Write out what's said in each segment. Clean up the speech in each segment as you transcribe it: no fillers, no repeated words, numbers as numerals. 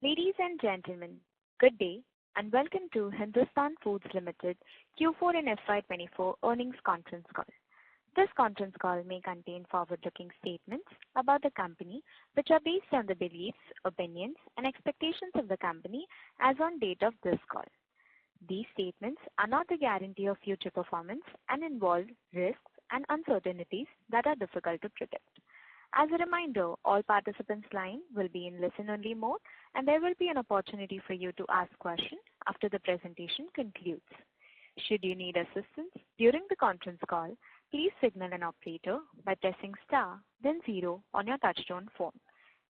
Ladies and gentlemen, good day and welcome to Hindustan Foods Limited Q4 and FY24 earnings conference call. This conference call may contain forward-looking statements about the company which are based on the beliefs, opinions and expectations of the company as on date of this call. These statements are not a guarantee of future performance and involve risks and uncertainties that are difficult to predict. As a reminder, all participants' line will be in listen-only mode and there will be an opportunity for you to ask questions after the presentation concludes. Should you need assistance during the conference call, please signal an operator by pressing star then 0 on your touchtone phone.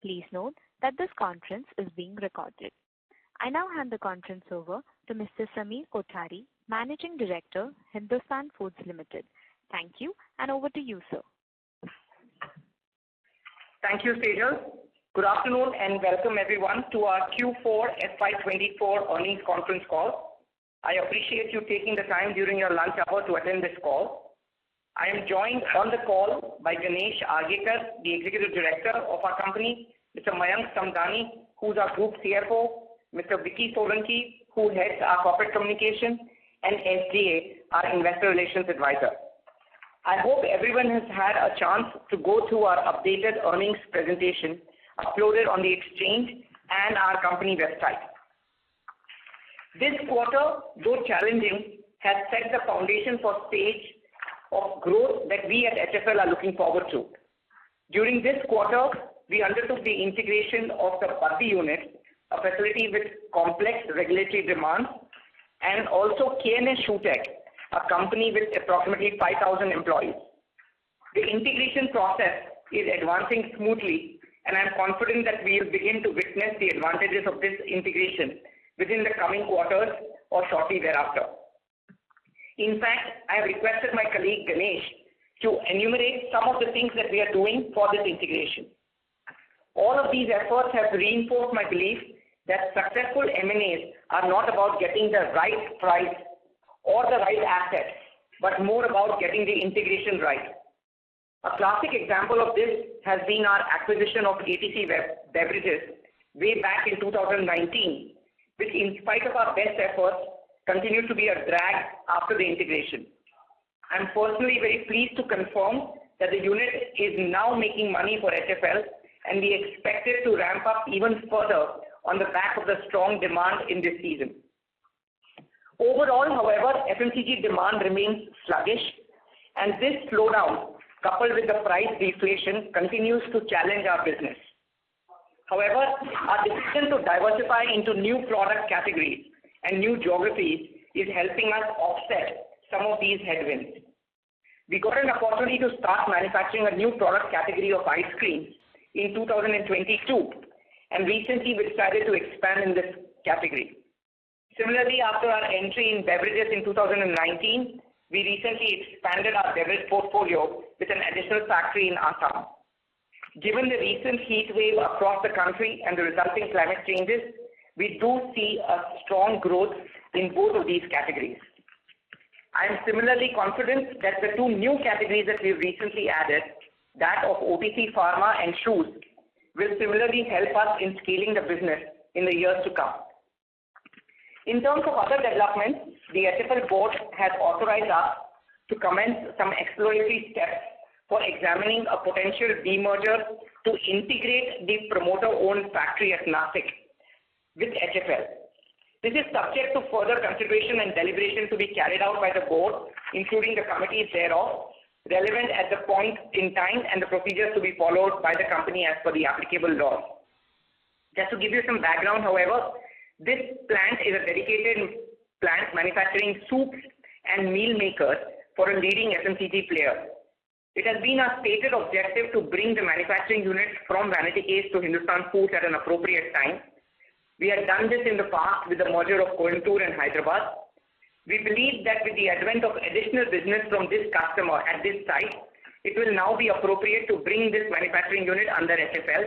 Please note that this conference is being recorded. I now hand the conference over to Mr. Sameer Kothari, Managing Director, Hindustan Foods Limited. Thank you and over to you, sir. Thank you, Sejal. Good afternoon and welcome everyone to our Q4 FY24 earnings conference call. I appreciate you taking the time during your lunch hour to attend this call. I am joined on the call by Ganesh Argekar, the Executive Director of our company, Mr. Mayank Samdani, who is our Group CFO, Mr. Vicky Solanki, who heads our Corporate Communication, and SGA, our Investor Relations Advisor. I hope everyone has had a chance to go through our updated earnings presentation uploaded on the exchange and our company website. This quarter, though challenging, has set the foundation for stage of growth that we at HFL are looking forward to. During this quarter, we undertook the integration of the Baddi unit, a facility with complex regulatory demands, and also K&S ShoeTech, a company with approximately 5,000 employees. The integration process is advancing smoothly, and I am confident that we will begin to witness the advantages of this integration within the coming quarters or shortly thereafter. In fact, I have requested my colleague Ganesh to enumerate some of the things that we are doing for this integration. All of these efforts have reinforced my belief that successful M&As are not about getting the right price or the right assets, but more about getting the integration right. A classic example of this has been our acquisition of ATC Beverages way back in 2019, which in spite of our best efforts, continues to be a drag after the integration. I am personally very pleased to confirm that the unit is now making money for HFL and we expect it to ramp up even further on the back of the strong demand in this season. Overall, however, FMCG demand remains sluggish, and this slowdown, coupled with the price deflation, continues to challenge our business. However, our decision to diversify into new product categories and new geographies is helping us offset some of these headwinds. We got an opportunity to start manufacturing a new product category of ice cream in 2022, and recently we decided to expand in this category. Similarly, after our entry in beverages in 2019, we recently expanded our beverage portfolio with an additional factory in Assam. Given the recent heat wave across the country and the resulting climate changes, we do see a strong growth in both of these categories. I am similarly confident that the two new categories that we have recently added, that of OTC Pharma and shoes, will similarly help us in scaling the business in the years to come. In terms of other developments, the HFL board has authorized us to commence some exploratory steps for examining a potential demerger to integrate the promoter-owned factory at Nashik with HFL. This is subject to further consideration and deliberation to be carried out by the board, including the committees thereof, relevant at the point in time and the procedures to be followed by the company as per the applicable laws. Just to give you some background, however, this plant is a dedicated plant manufacturing soups and meal makers for a leading FMCG player. It has been our stated objective to bring the manufacturing unit from Vanity Case to Hindustan Foods at an appropriate time. We have done this in the past with the merger of Coimbatore and Hyderabad. We believe that with the advent of additional business from this customer at this site, it will now be appropriate to bring this manufacturing unit under HFL,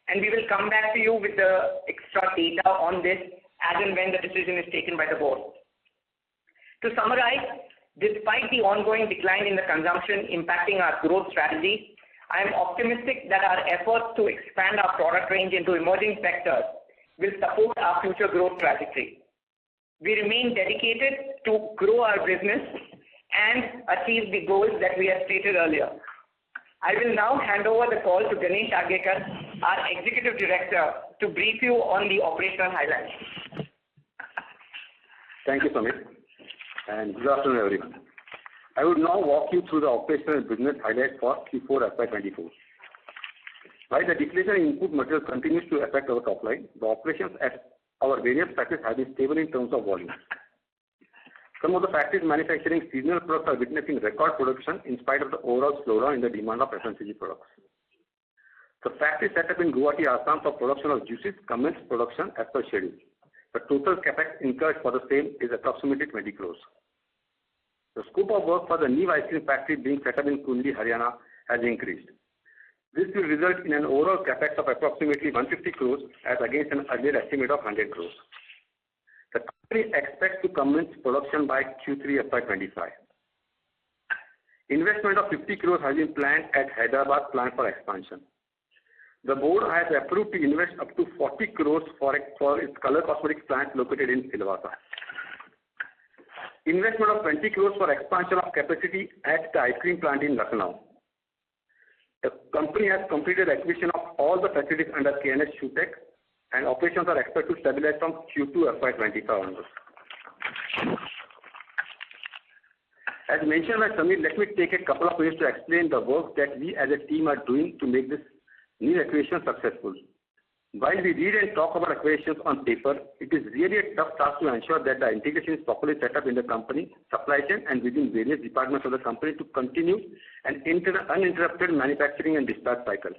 and we will come back to you with the extra data on this as and when the decision is taken by the board. To summarize, despite the ongoing decline in the consumption impacting our growth strategy, I am optimistic that our efforts to expand our product range into emerging sectors will support our future growth trajectory. We remain dedicated to grow our business and achieve the goals that we have stated earlier. I will now hand over the call to Ganesh Agekar, our Executive Director, to brief you on the operational highlights. Thank you, Samir, and good afternoon, everyone. I would now walk you through the operational and business highlights for Q4 FY24. While the deflation in input materials continues to affect our top line, the operations at our various factories have been stable in terms of volume. Some of the factories manufacturing seasonal products are witnessing record production in spite of the overall slowdown in the demand of FMCG products. The factory set up in Guwahati, Assam for production of juices commenced production as per schedule. The total capex incurred for the same is approximately 20 crores. The scope of work for the new ice cream factory being set up in Kundi, Haryana has increased. This will result in an overall capex of approximately 150 crores as against an earlier estimate of 100 crores. The company expects to commence production by Q3 FY25. Investment of 50 crores has been planned at Hyderabad plant for expansion. The board has approved to invest up to 40 crores for its color cosmetics plant located in Silvassa. Investment of 20 crores for expansion of capacity at the ice cream plant in Lucknow. The company has completed acquisition of all the facilities under KNS Shutech, and operations are expected to stabilize from Q2 FY25 onwards. As mentioned by Samir, let me take a couple of minutes to explain the work that we as a team are doing to make this new acquisition successful. While we read and talk about acquisitions on paper, it is really a tough task to ensure that the integration is properly set up in the company, supply chain, and within various departments of the company to continue an uninterrupted manufacturing and dispatch cycles.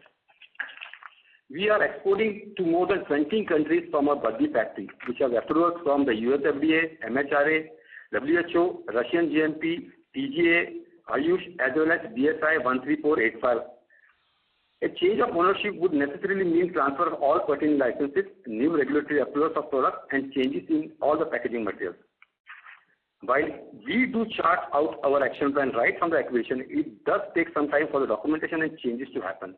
We are exporting to more than 20 countries from our Baddi factory, which has approvals from the US FDA, MHRA, WHO, Russian GMP, TGA, Ayush, as well as BSI 13485. A change of ownership would necessarily mean transfer of all pertinent licenses, new regulatory approvals of products, and changes in all the packaging materials. While we do chart out our action plan right from the acquisition, it does take some time for the documentation and changes to happen.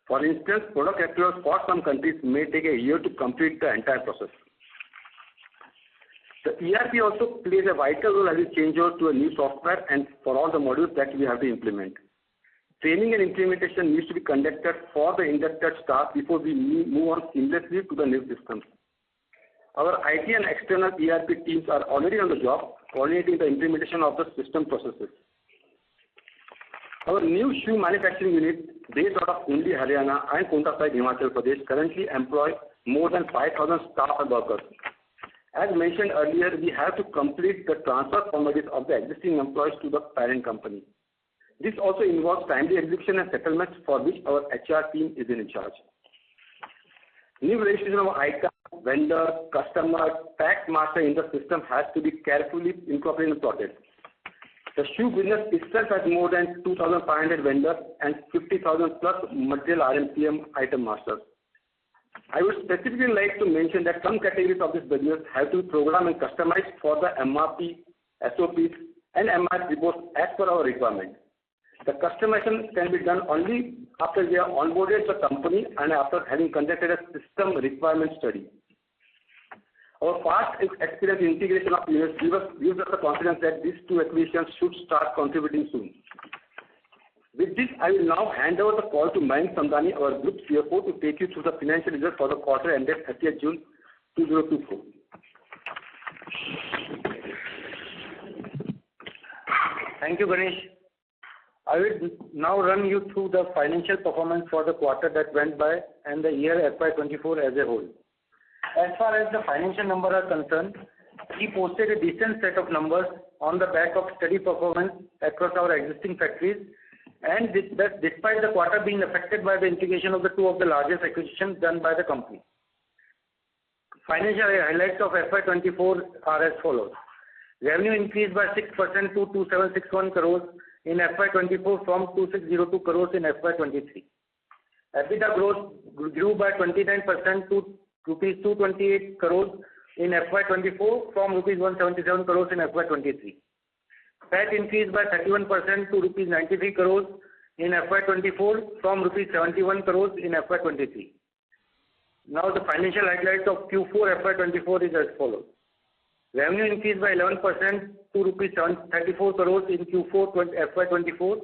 For instance, product approvals for some countries may take a year to complete the entire process. The ERP also plays a vital role as we change over to a new software and for all the modules that we have to implement. Training and implementation needs to be conducted for the inducted staff before we move on seamlessly to the new systems. Our IT and external ERP teams are already on the job, coordinating the implementation of the system processes. Our new shoe manufacturing unit based out of Kundi, Haryana and Konta Sahib, Himachal Pradesh currently employ more than 5,000 staff and workers. As mentioned earlier, we have to complete the transfer formalities of the existing employees to the parent company. This also involves timely execution and settlements for which our HR team is in charge. New registration of item, vendor, customer, tax master in the system has to be carefully incorporated and plotted. The shoe business itself has more than 2,500 vendors and 50,000 plus material RMCM item masters. I would specifically like to mention that some categories of this business have to be programmed and customized for the MRP, SOPs, and MRP reports as per our requirement. The customization can be done only after we are onboarded the company and after having conducted a system requirement study. Our past experience in integration of units gives us the confidence that these two acquisitions should start contributing soon. With this, I will now hand over the call to Mayank Samdani, our Group CFO, to take you through the financial results for the quarter ended 30th June 2024. Thank you, Ganesh. I will now run you through the financial performance for the quarter that went by and the year FY24 as a whole. As far as the financial numbers are concerned, we posted a decent set of numbers on the back of steady performance across our existing factories, and despite the quarter being affected by the integration of the two of the largest acquisitions done by the company. Financial highlights of FY24 are as follows. Revenue increased by 6% to 2761 crores in FY24 from 2602 crores in FY23. EBITDA growth grew by 29% to rupees 228 crores in FY24 from rupees 177 crores in FY23. PAT increased by 31% to rupees 93 crores in FY24 from rupees 71 crores in FY23. Now the financial highlights of Q4 FY24 is as follows. Revenue increased by 11% to rupees 734 crores in Q4 FY24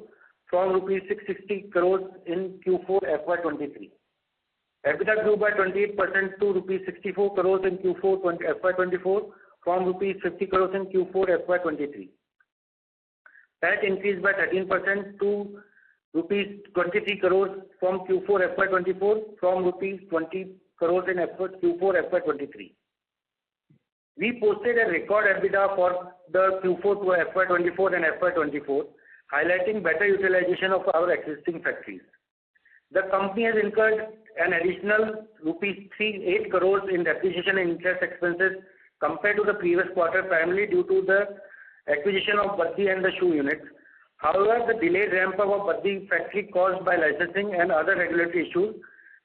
from rupees 660 crores in Q4 FY23. EBITDA grew by 28% to rupees 64 crores in Q4 FY24 from rupees 50 crores in Q4 FY23. PAT increased by 13% to rupees 23 crores from Q4 FY24 from rupees 20 crores in Q4 FY23. We posted a record EBITDA for the Q4 to FY24 and FY24, highlighting better utilization of our existing factories. The company has incurred an additional rupees 38 crores in depreciation and interest expenses compared to the previous quarter, primarily due to the acquisition of Baddi and the shoe units. However, the delayed ramp-up of Baddi factory caused by licensing and other regulatory issues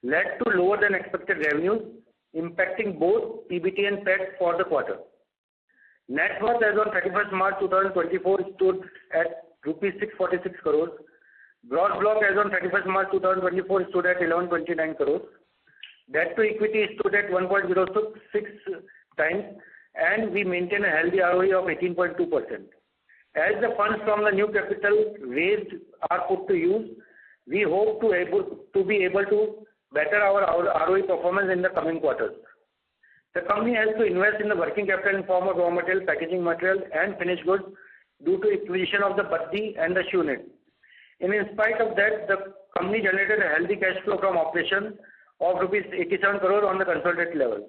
led to lower than expected revenues, impacting both PBT and PAT for the quarter. Net worth as on 31st March 2024 stood at rupees 646 crores. Gross block as on 31st March 2024 stood at 1129 crores. Debt to equity stood at 1.06 times, and we maintain a healthy ROE of 18.2%. As the funds from the new capital raised are put to use, we hope to be able to better our ROE performance in the coming quarters. The company has to invest in the working capital in form of raw material, packaging material, and finished goods due to acquisition of the Baddi and the shoe unit. In spite of that, the company generated a healthy cash flow from operations of rupees 87 crores on the consolidated level.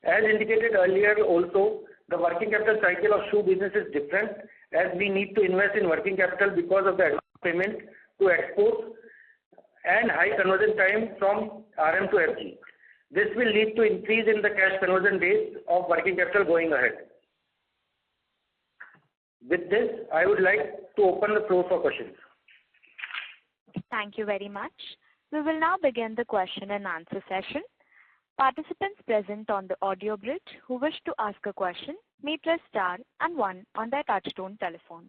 As indicated earlier also, the working capital cycle of shoe business is different, as we need to invest in working capital because of the advance payment to exports and high conversion time from RM to FG. This will lead to increase in the cash conversion days of working capital going ahead. With this, I would like to open the floor for questions. Thank you very much. We will now begin the question and answer session. Participants present on the audio bridge who wish to ask a question may press star and 1 on their touchtone telephone.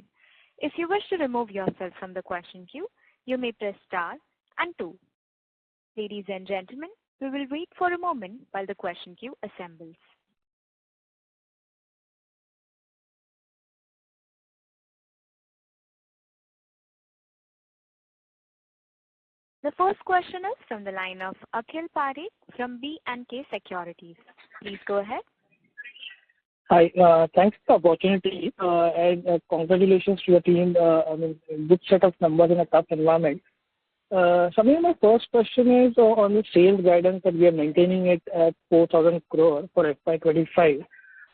If you wish to remove yourself from the question queue, you may press star and 2. Ladies and gentlemen, we will wait for a moment while the question queue assembles. The first question is from the line of Akhil Parekh from B&K Securities. Please go ahead. Hi, thanks for the opportunity and congratulations to your team. Good set of numbers in a tough environment. Samir, my first question is on the sales guidance that we are maintaining it at 4,000 crore for FY25.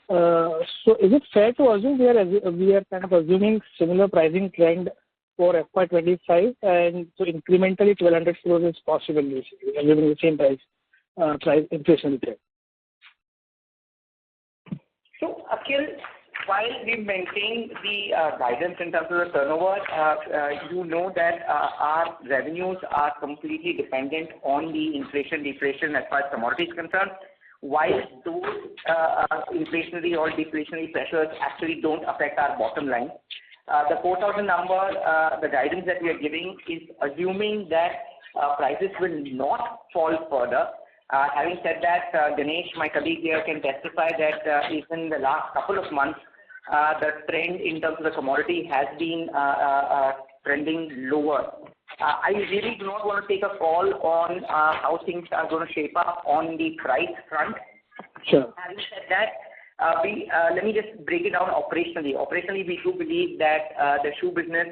So is it fair to assume we are kind of assuming similar pricing trend for FY25, and so incrementally 1,200 crores is possible, basically, assuming the same price inflation trend? So, Akhil, while we maintain the guidance in terms of the turnover, you know that our revenues are completely dependent on the inflation deflation as far as commodity is concerned. While those inflationary or deflationary pressures actually don't affect our bottom line, the 4,000 number, the guidance that we are giving is assuming that prices will not fall further. Having said that, Ganesh, my colleague here, can testify that even in the last couple of months, the trend in terms of the commodity has been trending lower. I really do not want to take a call on how things are going to shape up on the price front. Sure. Having said that, let me just break it down operationally. Operationally, we do believe that the shoe business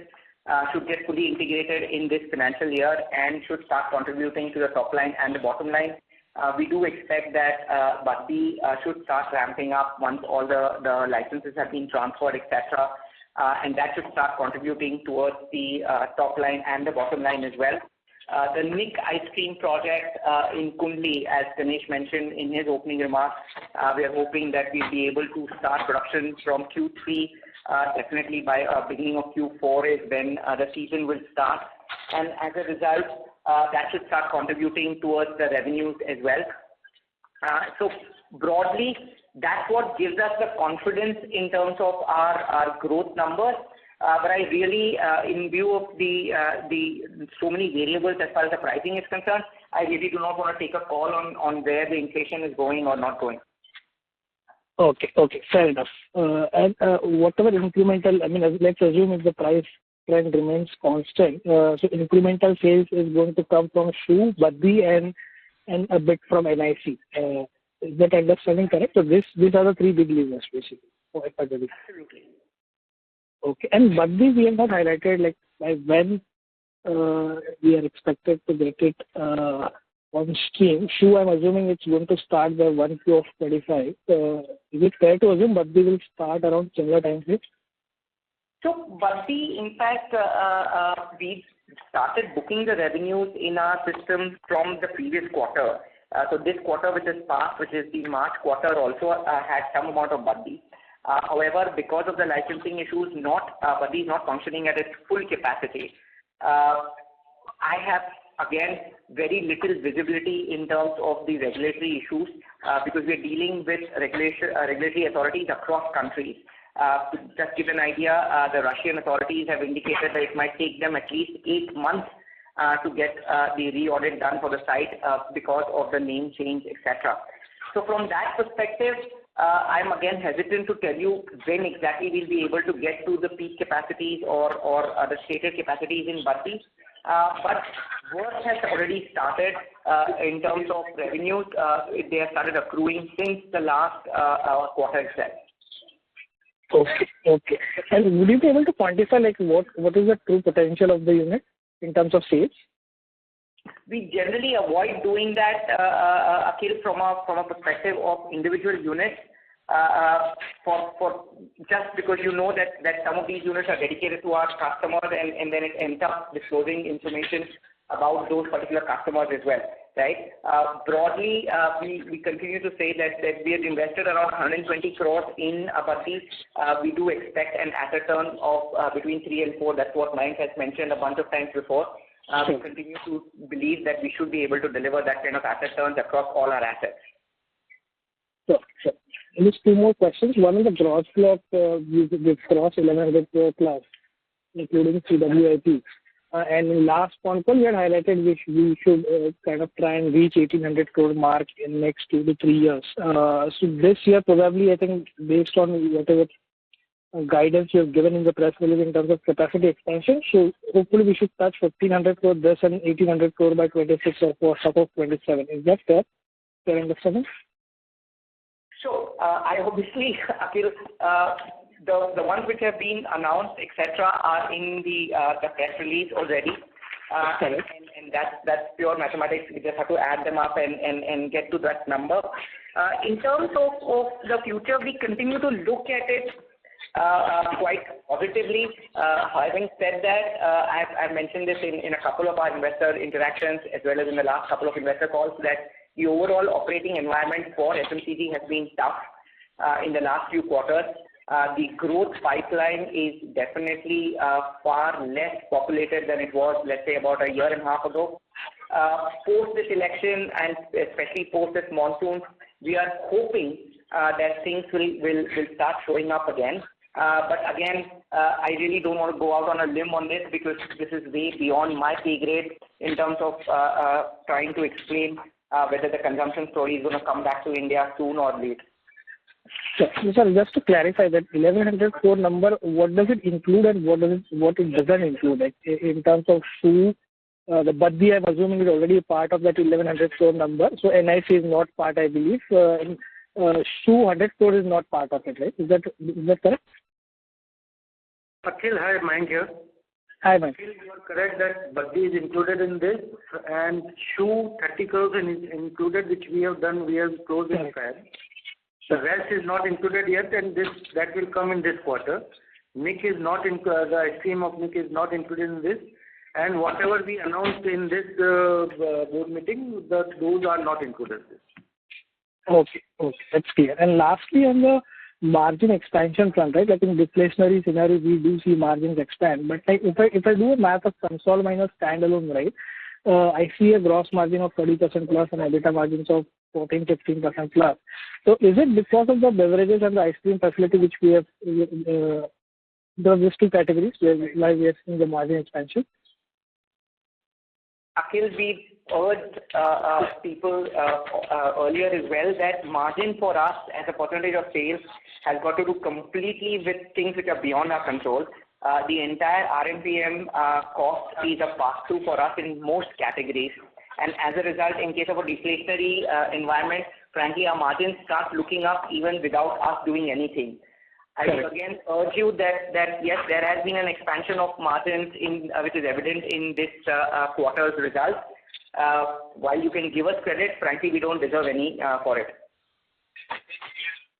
should get fully integrated in this financial year and should start contributing to the top line and the bottom line. We do expect that Baddi should start ramping up once all the licenses have been transferred, etc. And that should start contributing towards the top line and the bottom line as well. The Nick ice cream project in Kundli, as Ganesh mentioned in his opening remarks, we are hoping that we'll be able to start production from Q3. Definitely by beginning of Q4 is when the season will start. And as a result, that should start contributing towards the revenues as well. So broadly, that's what gives us the confidence in terms of our growth numbers. But I really, in view of the so many variables as far as the pricing is concerned, I really do not want to take a call on where the inflation is going or not going. Okay, fair enough. And whatever incremental, I mean, let's assume if the price trend remains constant, so incremental sales is going to come from shoe, Buddy, and a bit from NIC. Is that understanding correct? So these are the three big levers basically for FY20. Absolutely. Okay, and Buddy we have not highlighted like by when we are expected to get it on stream. Shoe, I'm assuming it's going to start by 1Q of 25. Is it fair to assume Buddy will start around similar time frame? So Buddy, in fact, we started booking the revenues in our system from the previous quarter. So this quarter which is past, which is the March quarter, also had some amount of Buddy. However, because of the licensing issues, Buddy is not functioning at its full capacity. I have, again, very little visibility in terms of the regulatory issues because we are dealing with regulatory authorities across countries. To just give an idea, the Russian authorities have indicated that it might take them at least 8 months to get the re-audit done for the site because of the name change, etc. So from that perspective, I'm again hesitant to tell you when exactly we'll be able to get to the peak capacities or the stated capacities in Buddy. But work has already started in terms of revenues. They have started accruing since the last quarter itself. Okay. And would you be able to quantify like what is the true potential of the unit in terms of sales? We generally avoid doing that, Akhil, from a perspective of individual units, for just because you know that some of these units are dedicated to our customers, and then it ends up disclosing information about those particular customers as well, right? Broadly, we continue to say that we have invested around 120 crores in Buddy. We do expect an asset turn of between 3 and 4. That's what Mayank has mentioned a bunch of times before. We continue to believe that we should be able to deliver that kind of asset turns across all our assets. Sure. Just two more questions. One is the gross block with cross 1100 crore plus, including CWIP. And in last phone call, we had highlighted we should kind of try and reach 1800 crore mark in next 2 to 3 years. So this year, probably, I think, based on whatever guidance you have given in the press release in terms of capacity expansion, so hopefully we should touch 1500 crore this and 1800 crore by 26 or for half of 27. Is that fair? Fair understanding? So I obviously, Akhil, the ones which have been announced, etc., are in the press release already. And that's pure mathematics. We just have to add them up and get to that number. In terms of the future, we continue to look at it quite positively. Having said that, I've mentioned this in a couple of our investor interactions as well as in the last couple of investor calls that the overall operating environment for FMCG has been tough in the last few quarters. The growth pipeline is definitely far less populated than it was, let's say, about a year and a half ago. Post this election and especially post this monsoon, we are hoping that things will start showing up again. But again, I really don't want to go out on a limb on this because this is way beyond my pay grade in terms of trying to explain whether the consumption story is going to come back to India soon or late. Sure. Sir, just to clarify that 1100 crore number, what does it include and what it doesn't include? Like in terms of shoe, the Buddy, I'm assuming is already a part of that 1100 crore number. So NIC is not part, I believe. Shoe 100 crore is not part of it, right? Is that correct? Akhil, hi, Mayank here. Hi, Mayank. Akhil, you are correct that Buddy is included in this, and shoe 30 crores is included, which we have done. We have closed in Feb. The rest is not included yet, and that will come in this quarter. Nick is not the ice cream of Nick is not included in this, and whatever we announced in this board meeting, those are not included in this. Okay, that's clear. And lastly, on the margin expansion front, right? Like in deflationary scenario, we do see margins expand. But like if I do a math of console minus standalone, right? I see a gross margin of 30% plus and EBITDA margins of 14-15% plus. So is it because of the beverages and the ice cream facility which we have, these two categories why we are seeing the margin expansion? Akhil, we urged people earlier as well that margin for us as a percentage of sales has got to do completely with things which are beyond our control. The entire RMPM cost is a pass-through for us in most categories. And as a result, in case of a deflationary environment, frankly, our margins start looking up even without us doing anything. I will again urge you that yes, there has been an expansion of margins which is evident in this quarter's results. While you can give us credit, frankly, we don't deserve any for it.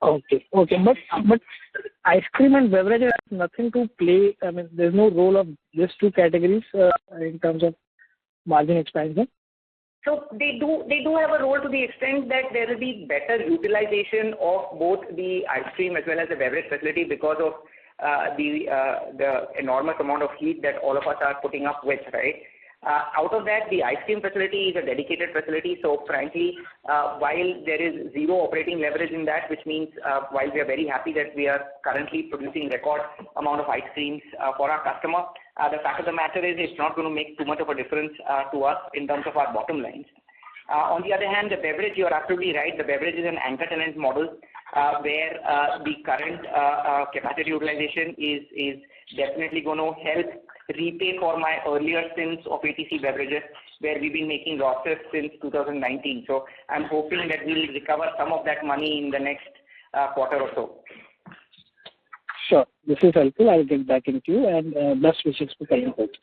Okay. But ice cream and beverage has nothing to play. I mean, there's no role of these two categories in terms of margin expansion. So they do have a role to the extent that there will be better utilization of both the ice cream as well as the beverage facility because of the enormous amount of heat that all of us are putting up with, right? Out of that, the ice cream facility is a dedicated facility. So frankly, while there is zero operating leverage in that, which means while we are very happy that we are currently producing record amount of ice creams for our customer, the fact of the matter is it's not going to make too much of a difference to us in terms of our bottom lines. On the other hand, the beverage, you're absolutely right. The beverage is an anchor tenant model where the current capacity utilization is definitely going to help repay for my earlier sins of ATC beverages, where we've been making losses since 2019. So I'm hoping that we'll recover some of that money in the next quarter or so. Sure. This is helpful. I'll get back into you, and best wishes for coming quarters.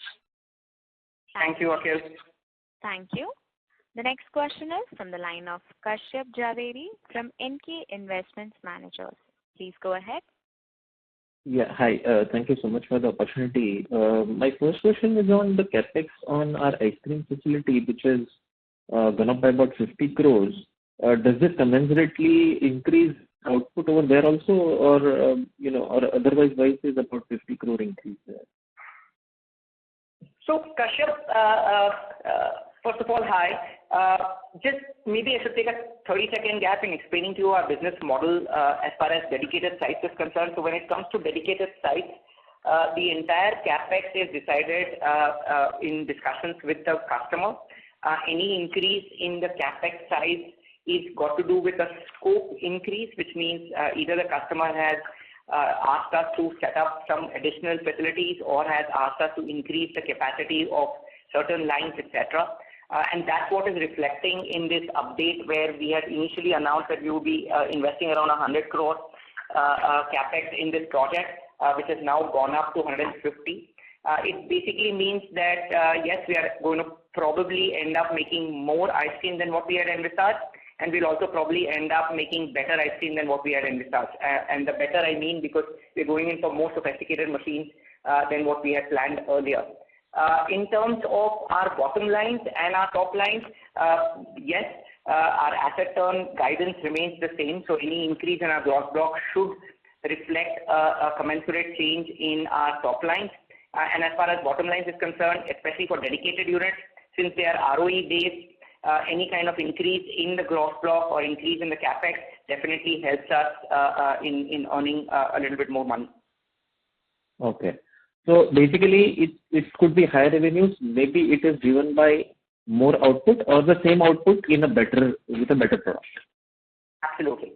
Thank you, Akhil. Thank you. The next question is from the line of Kashyap Javeri from NK Investments Managers. Please go ahead. Yeah, hi. Thank you so much for the opportunity. My first question is on the capex on our ice cream facility, which has gone up by about 50 crores. Does this commensurately increase output over there also, or or otherwise, why is about 50 crore increase there? So Kashyap, first of all, hi. Just maybe I should take a 30-second gap in explaining to you our business model as far as dedicated sites is concerned. So when it comes to dedicated sites, the entire capex is decided in discussions with the customer. Any increase in the capex size is got to do with a scope increase, which means either the customer has asked us to set up some additional facilities or has asked us to increase the capacity of certain lines, etc. And that's what is reflecting in this update, where we had initially announced that we will be investing around 100 crore capex in this project, which has now gone up to 150. It basically means that, yes, we are going to probably end up making more ice cream than what we had envisaged, and we'll also probably end up making better ice cream than what we had envisaged. And the better I mean because we're going in for more sophisticated machines than what we had planned earlier. In terms of our bottom lines and our top lines, yes, our asset turn guidance remains the same. So any increase in our gross block should reflect a commensurate change in our top lines. And as far as bottom lines is concerned, especially for dedicated units, since they are ROE based, any kind of increase in the gross block or increase in the capex definitely helps us in earning a little bit more money. Okay. So basically, it could be higher revenues. Maybe it is driven by more output or the same output with a better product. Absolutely.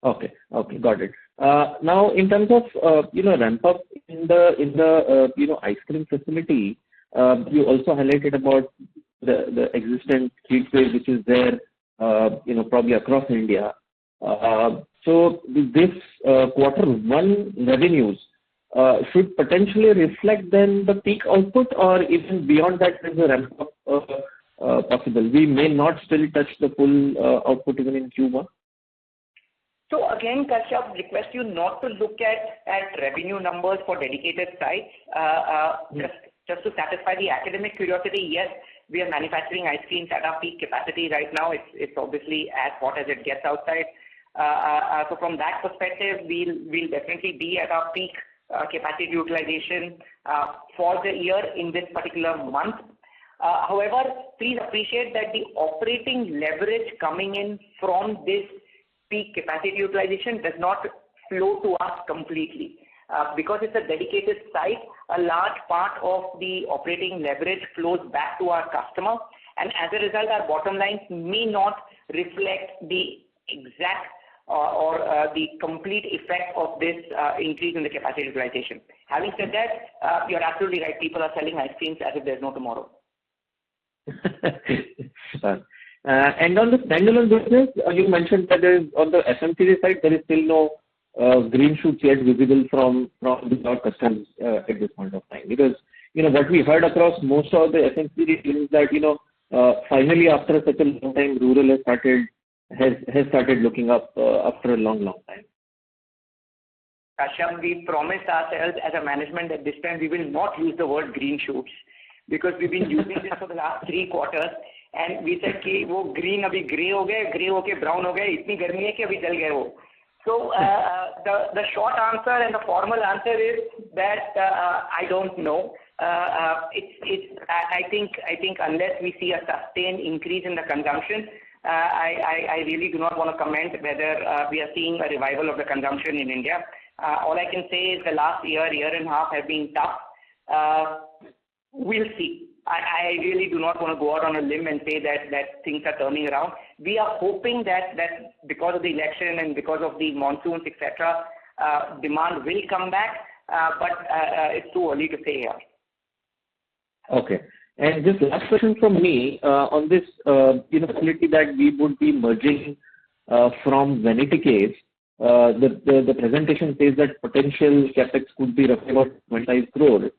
Okay, got it. Now, in terms of ramp up in the ice cream facility, you also highlighted about the existing gateway which is there, probably across India. So this quarter one revenues should potentially reflect then the peak output, or even beyond that there's a ramp up possible. We may not still touch the full output even in Q1. So again, Kashyap, request you not to look at revenue numbers for dedicated sites. Just to satisfy the academic curiosity, yes, we are manufacturing ice creams at our peak capacity right now. It's obviously as hot as it gets outside. So from that perspective, we'll definitely be at our peak capacity utilization for the year in this particular month. However, please appreciate that the operating leverage coming in from this peak capacity utilization does not flow to us completely. Because it's a dedicated site, a large part of the operating leverage flows back to our customer, And as a result, our bottom lines may not reflect the exact or the complete effect of this increase in the capacity utilization. Having said that, you're absolutely right. People are selling ice creams as if there's no tomorrow. And on the standalone business, you mentioned that there is, on the FMCG side, there is still no green shoots yet visible from the customers at this point of time. Because, what we heard across most of the FMCG is that, finally after such a long time, rural has started looking up after a long time. Kashyap, we promised ourselves as a management that this time we will not use the word green shoots, because we've been using this for the last 3 quarters, and we said कि वो green अभी grey हो गए, grey होके brown हो गए, इतनी गर्मी है कि अभी जल गए वो. So the short answer and the formal answer is that I don't know. I think unless we see a sustained increase in the consumption, I really do not want to comment whether we are seeing a revival of the consumption in India. All I can say is the last year and a half have been tough. We'll see. I really do not want to go out on a limb and say that things are turning around. We are hoping that because of the election and because of the monsoons, etc., demand will come back, but it's too early to say here. Okay. And just last question from me on this facility that we would be merging from Vanity Case. The presentation says that potential capex could be roughly about 25 crore.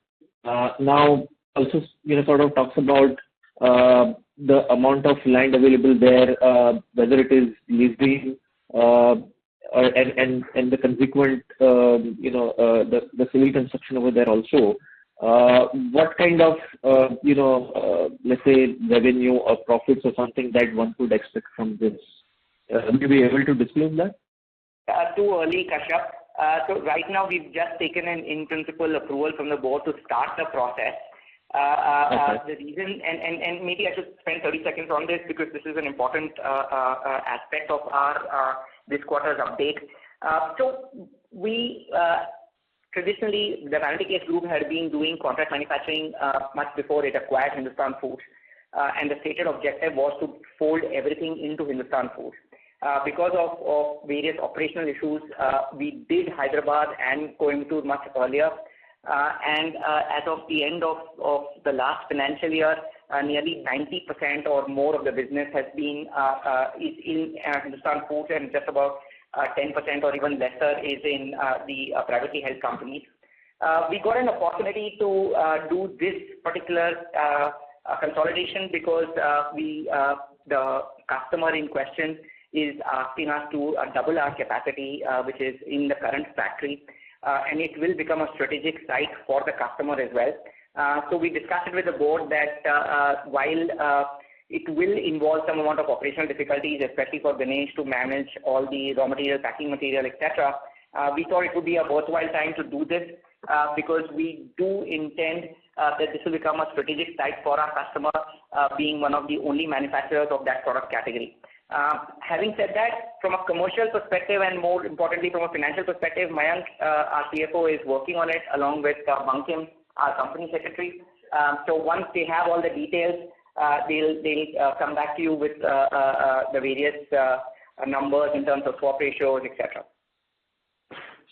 Now, also sort of talks about the amount of land available there, whether it is leasing and the consequent the civil construction over there also. What kind of let's say revenue or profits or something that one could expect from this? Will you be able to disclose that? Too early, Kashyap. So right now we've just taken an in-principle approval from the board to start the process. The reason, and maybe I should spend 30 seconds on this because this is an important aspect of our this quarter's update. So we traditionally, the Vanity Case Group had been doing contract manufacturing much before it acquired Hindustan Foods, and the stated objective was to fold everything into Hindustan Foods. Because of various operational issues, we did Hyderabad and Coimbatore much earlier. And as of the end of the last financial year, nearly 90% or more of the business has been is in Hindustan Foods, and just about 10% or even lesser is in the privately held companies. We got an opportunity to do this particular consolidation because the customer in question is asking us to double our capacity, which is in the current factory. And it will become a strategic site for the customer as well. So we discussed it with the board that while it will involve some amount of operational difficulties, especially for Ganesh to manage all the raw material, packing material, etc., we thought it would be a worthwhile time to do this because we do intend that this will become a strategic site for our customer, being one of the only manufacturers of that product category. Having said that, from a commercial perspective and more importantly from a financial perspective, Mayank, our CFO, is working on it along with Bankim, our company secretary. So once they have all the details, they'll come back to you with the various numbers in terms of swap ratios, etc.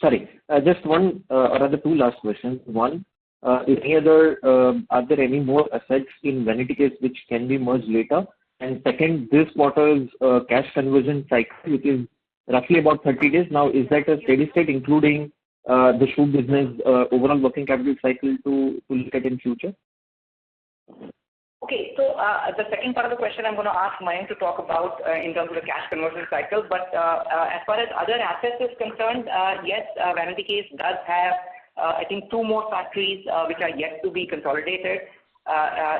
Sorry, just one or rather two last questions. One, are there any more assets in Vanity Case which can be merged later? And second, this quarter's cash conversion cycle, which is roughly about 30 days. Now, is that a steady state, including the shoe business overall working capital cycle to look at in future? Okay, so the second part of the question I'm going to ask Mayank to talk about in terms of the cash conversion cycle. But as far as other assets is concerned, yes, Vanity Case does have, I think, 2 more factories which are yet to be consolidated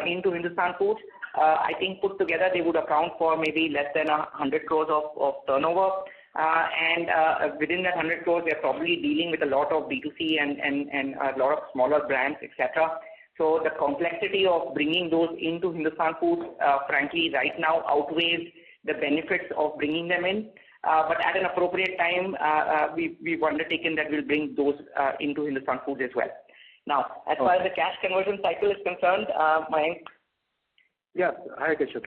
into Hindustan Foods. I think put together they would account for maybe less than 100 crores of turnover. And within that 100 crores, they're probably dealing with a lot of B2C and a lot of smaller brands, etc. So the complexity of bringing those into Hindustan Foods, frankly, right now outweighs the benefits of bringing them in. But at an appropriate time, we've undertaken that we'll bring those into Hindustan Foods as well. Now, as far as the cash conversion cycle is concerned, Mayank. Yeah. Hi, Kashyap.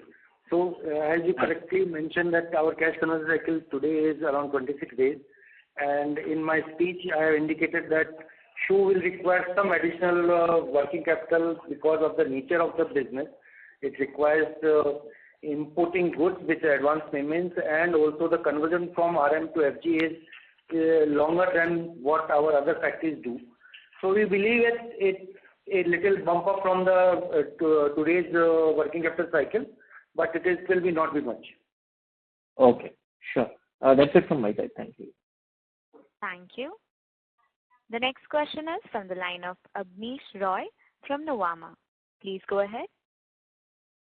So, as you correctly mentioned that our cash conversion cycle today is around 26 days, and in my speech I have indicated that shoe will require some additional working capital because of the nature of the business. It requires importing goods with advance payments, and also the conversion from RM to FG is longer than what our other factories do. So we believe it's a little bump up from the today's working capital cycle, but will be not be much. Okay, sure. That's it from my side. Thank you. Thank you. The next question is from the line of Abneesh Roy from Nuvama. Please go ahead.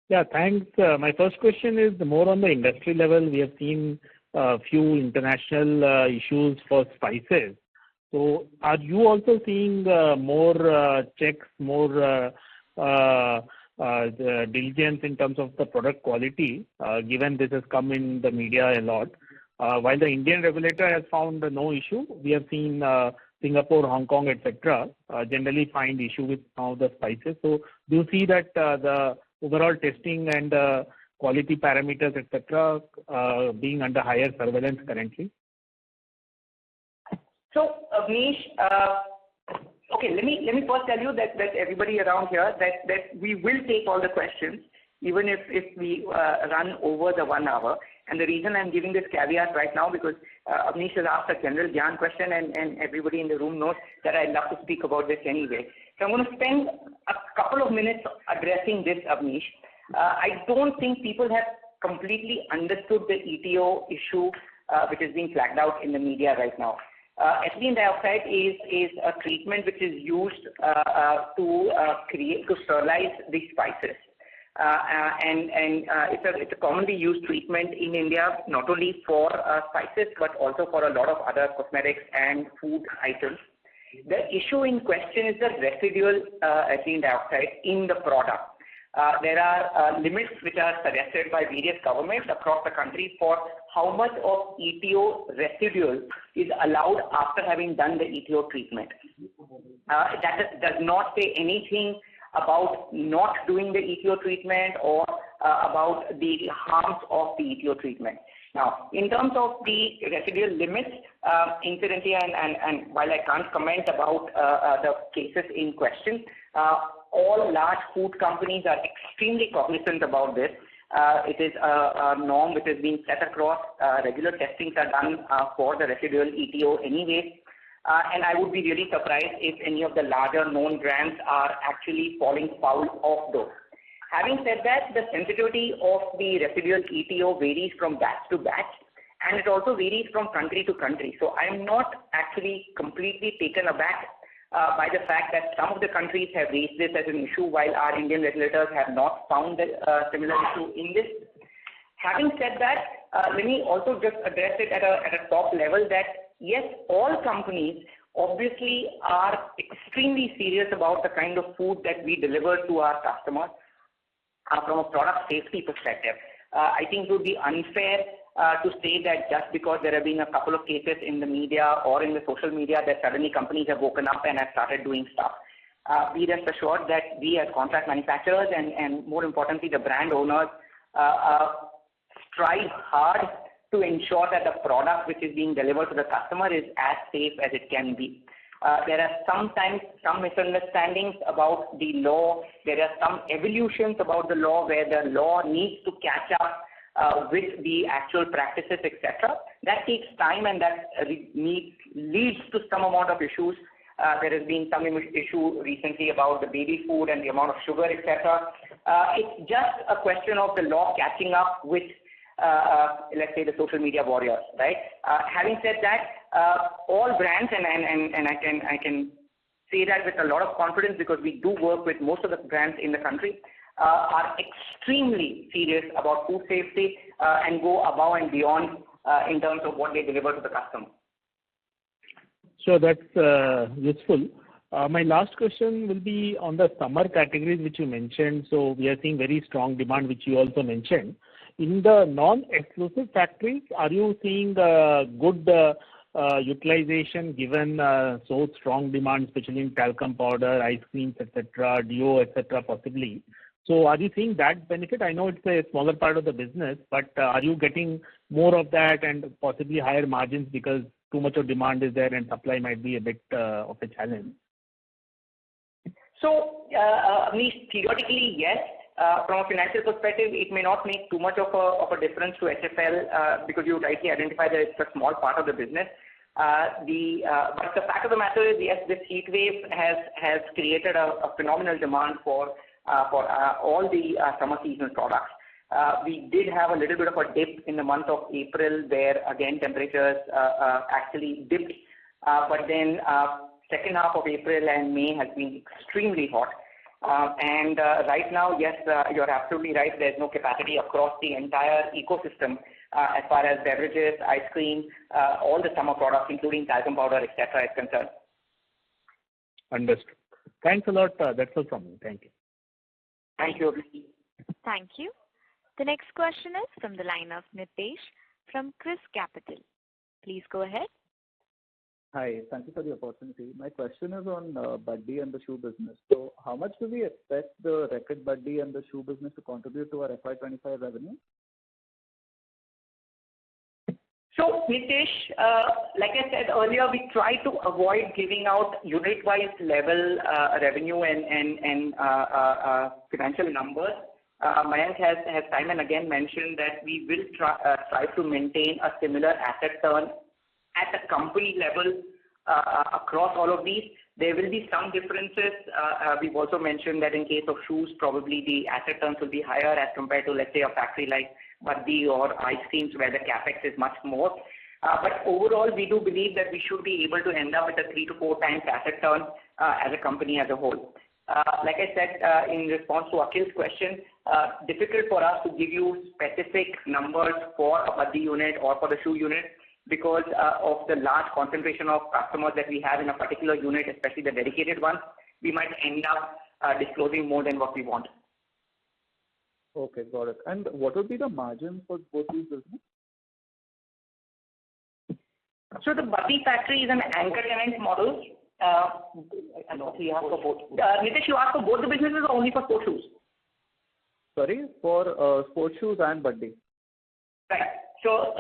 Yeah, thanks. My first question is more on the industry level. We have seen a few international issues for spices. So are you also seeing more checks, more diligence in terms of the product quality, given this has come in the media a lot? While the Indian regulator has found no issue, we have seen Singapore, Hong Kong, etc. Generally find issue with some of the spices. So do you see that the overall testing and quality parameters, etc., being under higher surveillance currently? So, Abneesh, okay, let me first tell you that everybody around here that we will take all the questions, even if we run over the 1 hour. And the reason I'm giving this caveat right now, because Abneesh has asked a general Gyan question, and everybody in the room knows that I love to speak about this anyway. So I'm going to spend a couple of minutes addressing this, Abneesh. I don't think people have completely understood the ETO issue which is being flagged out in the media right now. Ethylene dioxide is a treatment which is used to sterilize the spices. It's a commonly used treatment in India, not only for spices, but also for a lot of other cosmetics and food items. The issue in question is the residual ethylene dioxide in the product. There are limits which are suggested by various governments across the country for how much of ETO residual is allowed after having done the ETO treatment. That does not say anything about not doing the ETO treatment or about the harms of the ETO treatment. Now, in terms of the residual limits, incidentally, and while I can't comment about the cases in question, all large food companies are extremely cognizant about this. It is a norm which has been set across. Regular testings are done for the residual ETO anyways. And I would be really surprised if any of the larger known brands are actually falling foul of those. Having said that, the sensitivity of the residual ETO varies from batch to batch, and it also varies from country to country. So I'm not actually completely taken aback by the fact that some of the countries have raised this as an issue while our Indian regulators have not found a similar issue in this. Having said that, let me also just address it at a top level that yes, all companies obviously are extremely serious about the kind of food that we deliver to our customers from a product safety perspective. I think it would be unfair to say that just because there have been a couple of cases in the media or in the social media that suddenly companies have woken up and have started doing stuff. Be rest assured that we as contract manufacturers and more importantly the brand owners strive hard to ensure that the product which is being delivered to the customer is as safe as it can be. There are sometimes some misunderstandings about the law. There are some evolutions about the law where the law needs to catch up with the actual practices, etc. That takes time, and that leads to some amount of issues. There has been some issue recently about the baby food and the amount of sugar, etc. It's just a question of the law catching up with let's say the social media warriors, right? Having said that, all brands, and I can say that with a lot of confidence because we do work with most of the brands in the country, are extremely serious about food safety and go above and beyond in terms of what they deliver to the customer. So that's useful. My last question will be on the summer categories which you mentioned. So we are seeing very strong demand, which you also mentioned. In the non-exclusive factories, are you seeing good utilization given so strong demand, especially in talcum powder, ice creams, etc., deo, etc., possibly? So are you seeing that benefit? I know it's a smaller part of the business, but are you getting more of that and possibly higher margins because too much of demand is there and supply might be a bit of a challenge? So, Amish, theoretically, yes. From a financial perspective, it may not make too much of a difference to HFL because you rightly identify that it's a small part of the business. But the fact of the matter is, yes, this heat wave has created a phenomenal demand for all the summer seasonal products. We did have a little bit of a dip in the month of April where again temperatures actually dipped, but then second half of April and May has been extremely hot. And right now, yes, you're absolutely right. There's no capacity across the entire ecosystem as far as beverages, ice cream, all the summer products, including talcum powder, etc., is concerned. Understood. Thanks a lot. That's all from me. Thank you. Thank you. Thank you. The next question is from the line of Nitesh from Chris Capital. Please go ahead. Hi, thank you for the opportunity. My question is on Buddy and the shoe business. So how much do we expect the Reckitt Buddy and the shoe business to contribute to our FY25 revenue? So, Nitesh, like I said earlier, we try to avoid giving out unit-wise level revenue and financial numbers. Mayank has time and again mentioned that we will try to maintain a similar asset turn at a company level across all of these. There will be some differences. We've also mentioned that in case of shoes, probably the asset turns will be higher as compared to, let's say, a factory like Buddy or ice creams where the capex is much more. But overall, we do believe that we should be able to end up with a 3 to 4 times asset turn as a company as a whole. Like I said in response to Akhil's question, difficult for us to give you specific numbers for a Buddy unit or for the shoe unit because of the large concentration of customers that we have in a particular unit, especially the dedicated ones. We might end up disclosing more than what we want. Okay, got it. And what would be the margin for both these businesses? So the Buddy factory is an anchor tenant model. You asked for both. Nitesh, you asked for both the businesses or only for sports shoes? Sorry, for sports shoes and Buddy. Right. So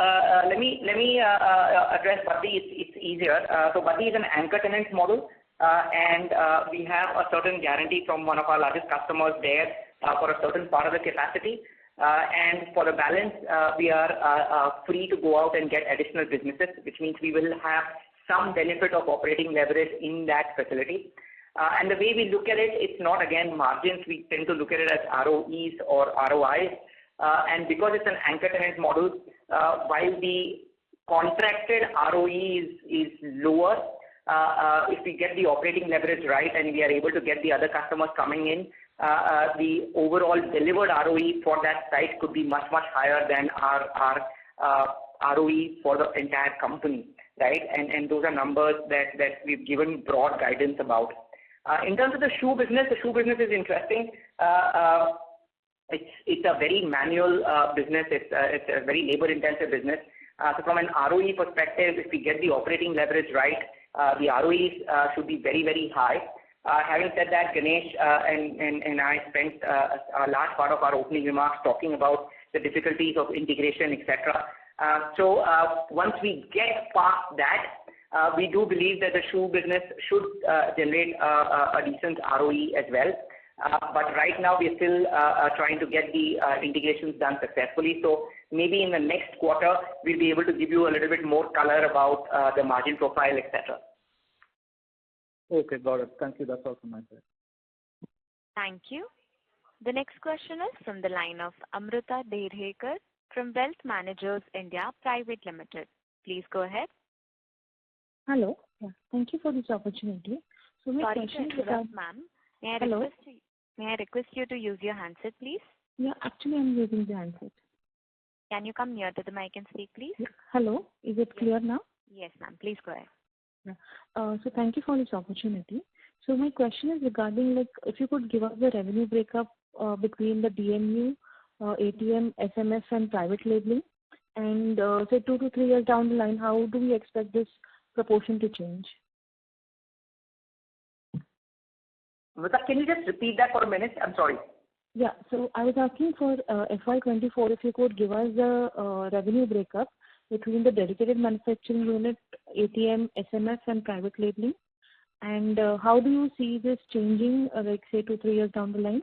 let me address Buddy. It's easier. So Buddy is an anchor tenant model, and we have a certain guarantee from one of our largest customers there for a certain part of the capacity. And for the balance, we are free to go out and get additional businesses, which means we will have some benefit of operating leverage in that facility. And the way we look at it, it's not again margins. We tend to look at it as ROEs or ROIs. And because it's an anchor tenant model, while the contracted ROE is lower, if we get the operating leverage right and we are able to get the other customers coming in, the overall delivered ROE for that site could be much, much higher than our ROE for the entire company, right? And those are numbers that we've given broad guidance about. In terms of the shoe business is interesting. It's a very manual business. It's a very labor-intensive business. So from an ROE perspective, if we get the operating leverage right, the ROEs should be very, very high. Having said that, Ganesh and I spent a large part of our opening remarks talking about the difficulties of integration, etc. So once we get past that, we do believe that the shoe business should generate a decent ROE as well. But right now, we're still trying to get the integrations done successfully. So maybe in the next quarter, we'll be able to give you a little bit more color about the margin profile, etc. Okay, got it. Thank you. That's all from my side. Thank you. The next question is from the line of Amrita Derhekar from Wealth Managers India Private Limited. Please go ahead. Hello. Yeah, thank you for this opportunity. So my question is, ma'am. May I request you to use your handset, please? Yeah, actually, I'm using the handset. Can you come near to the mic and speak, please? Yeah. Hello. Is it clear now? Yes, ma'am. Please go ahead. Yeah. So thank you for this opportunity. So my question is regarding, like, if you could give us the revenue breakup between the DMU, ATM, SMS, and private labeling, and say 2 to 3 years down the line, how do we expect this proportion to change? Amrita, can you just repeat that for a minute? I'm sorry. Yeah. So I was asking for FY24, if you could give us the revenue breakup between the dedicated manufacturing unit, ATM, SMS, and private labeling. And how do you see this changing, like say 2-3 years down the line?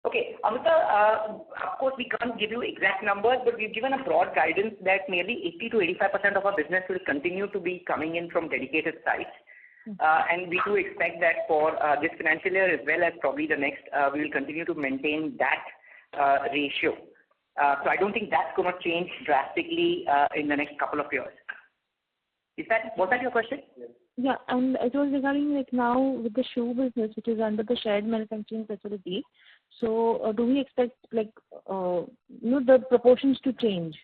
Okay, Amrita, of course, we can't give you exact numbers, but we've given a broad guidance that nearly 80 to 85% of our business will continue to be coming in from dedicated sites. And we do expect that for this financial year as well as probably the next, we will continue to maintain that ratio. So I don't think that's going to change drastically in the next couple of years. Was that your question? Yes. Yeah, and it was regarding like now with the shoe business, which is under the shared manufacturing facility. So do we expect like the proportions to change?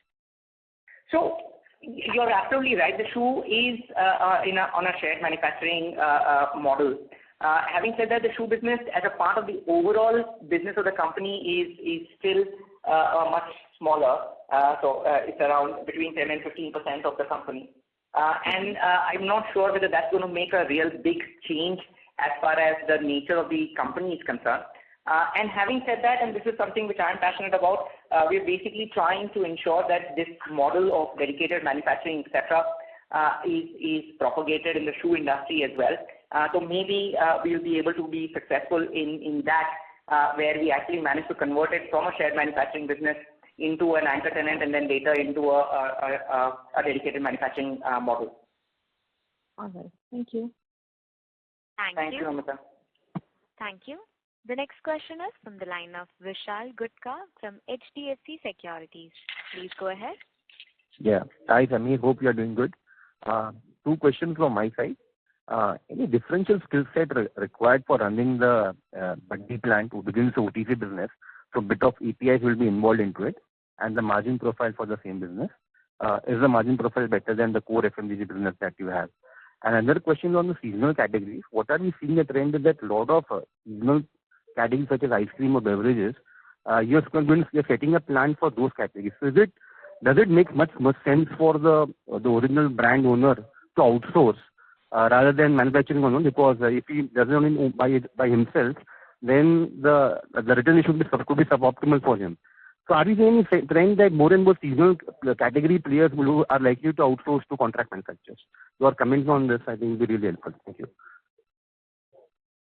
So you're absolutely right. The shoe is on a shared manufacturing model. Having said that, the shoe business as a part of the overall business of the company is still much smaller. So it's around between 10 and 15% of the company. And I'm not sure whether that's going to make a real big change as far as the nature of the company is concerned. And having said that, and this is something which I'm passionate about, we're basically trying to ensure that this model of dedicated manufacturing, etc., is propagated in the shoe industry as well. So maybe we'll be able to be successful in that, where we actually manage to convert it from a shared manufacturing business into an anchor tenant and then later into a dedicated manufacturing model. All right. Thank you. Thank you, Amrita. Thank you. The next question is from the line of Vishal Gutka from HDFC Securities. Please go ahead. Yeah. Hi, Samir. Hope you are doing good. 2 questions from my side. Any differential skill set required for running the Buddy plant within the OTC business? So a bit of APIs will be involved into it, and the margin profile for the same business. Is the margin profile better than the core FMCG business that you have? And another question on the seasonal categories. What are we seeing a trend is that a lot of seasonal categories such as ice cream or beverages, you're setting a plan for those categories. So does it make much sense for the original brand owner to outsource rather than manufacturing on own? Because if he doesn't own it by himself, then the return could be suboptimal for him. So are we seeing any trend that more and more seasonal category players are likely to outsource to contract manufacturers? Your comments on this, I think, will be really helpful. Thank you.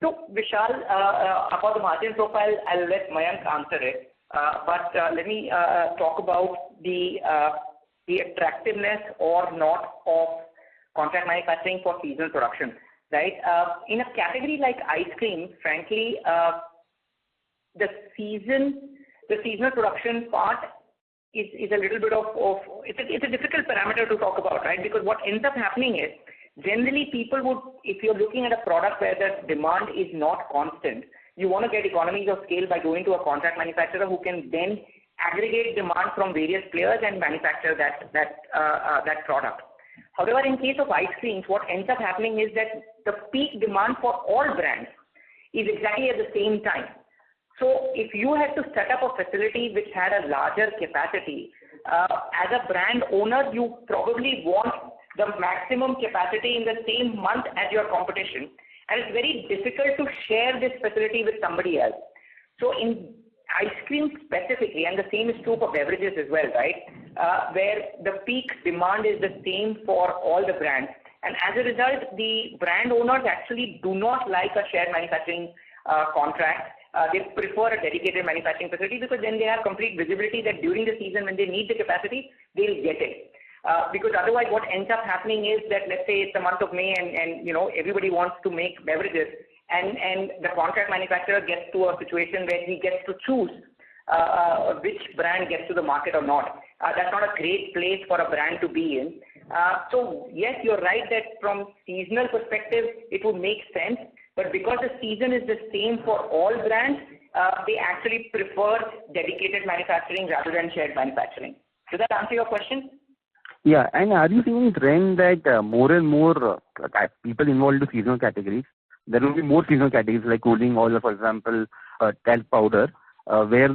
So, Vishal, about the margin profile, I'll let Mayank answer it. But let me talk about the attractiveness or not of contract manufacturing for seasonal production. Right? In a category like ice cream, frankly, the seasonal production part is a little bit of it's a difficult parameter to talk about, right? Because what ends up happening is generally people would, if you're looking at a product where the demand is not constant, you want to get economies of scale by going to a contract manufacturer who can then aggregate demand from various players and manufacture that product. However, in case of ice creams, what ends up happening is that the peak demand for all brands is exactly at the same time. So if you had to set up a facility which had a larger capacity, as a brand owner, you probably want the maximum capacity in the same month as your competition. And it's very difficult to share this facility with somebody else. So in ice cream specifically, and the same is true for beverages as well, right? Where the peak demand is the same for all the brands. And as a result, the brand owners actually do not like a shared manufacturing contract. They prefer a dedicated manufacturing facility because then they have complete visibility that during the season when they need the capacity, they'll get it. Because otherwise what ends up happening is that, let's say it's the month of May and everybody wants to make beverages and the contract manufacturer gets to a situation where he gets to choose which brand gets to the market or not. That's not a great place for a brand to be in. So yes, you're right that from seasonal perspective, it would make sense. But because the season is the same for all brands, they actually prefer dedicated manufacturing rather than shared manufacturing. Does that answer your question? Yeah, and are you seeing a trend that more and more people involved in seasonal categories, there will be more seasonal categories like cooling oil, for example, talc powder, where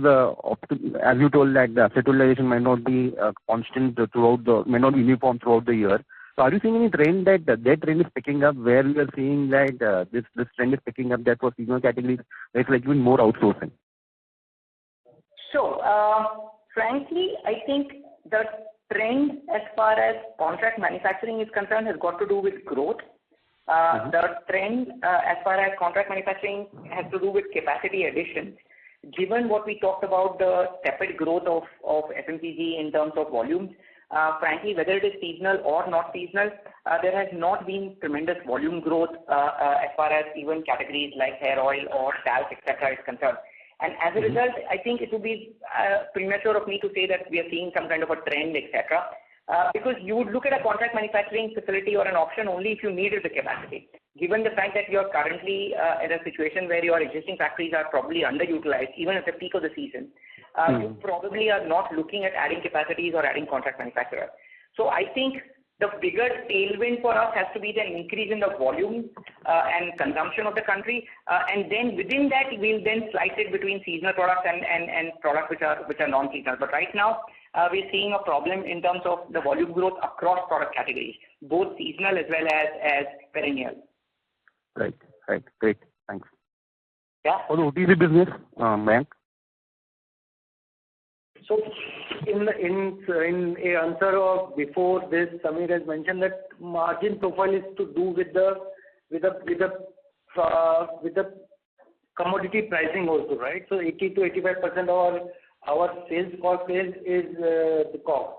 as you told that the utilization might not be constant may not be uniform throughout the year. So are you seeing any trend that trend is picking up where we are seeing that this trend is picking up that for seasonal categories, there's like even more outsourcing? So, frankly, I think the trend as far as contract manufacturing is concerned has got to do with growth. The trend as far as contract manufacturing has to do with capacity addition. Given what we talked about, the tepid growth of FMCG in terms of volumes, frankly, whether it is seasonal or not seasonal, there has not been tremendous volume growth as far as even categories like hair oil or talc, etc. is concerned. And as a result, I think it would be premature of me to say that we are seeing some kind of a trend, etc. Because you would look at a contract manufacturing facility or an option only if you needed the capacity. Given the fact that you are currently in a situation where your existing factories are probably underutilized, even at the peak of the season, you probably are not looking at adding capacities or adding contract manufacturers. So I think the bigger tailwind for us has to be the increase in the volume and consumption of the country, and then within that we'll then slice it between seasonal products and products which are non-seasonal. But right now we're seeing a problem in terms of the volume growth across product categories, both seasonal as well as perennial. Right. Great. Thanks. Yeah. For the OTC business, Mayank. So, in a answer of before this, Samir has mentioned that margin profile is to do with the commodity pricing also, right? So 80 to 85% of our sales cost is the cost.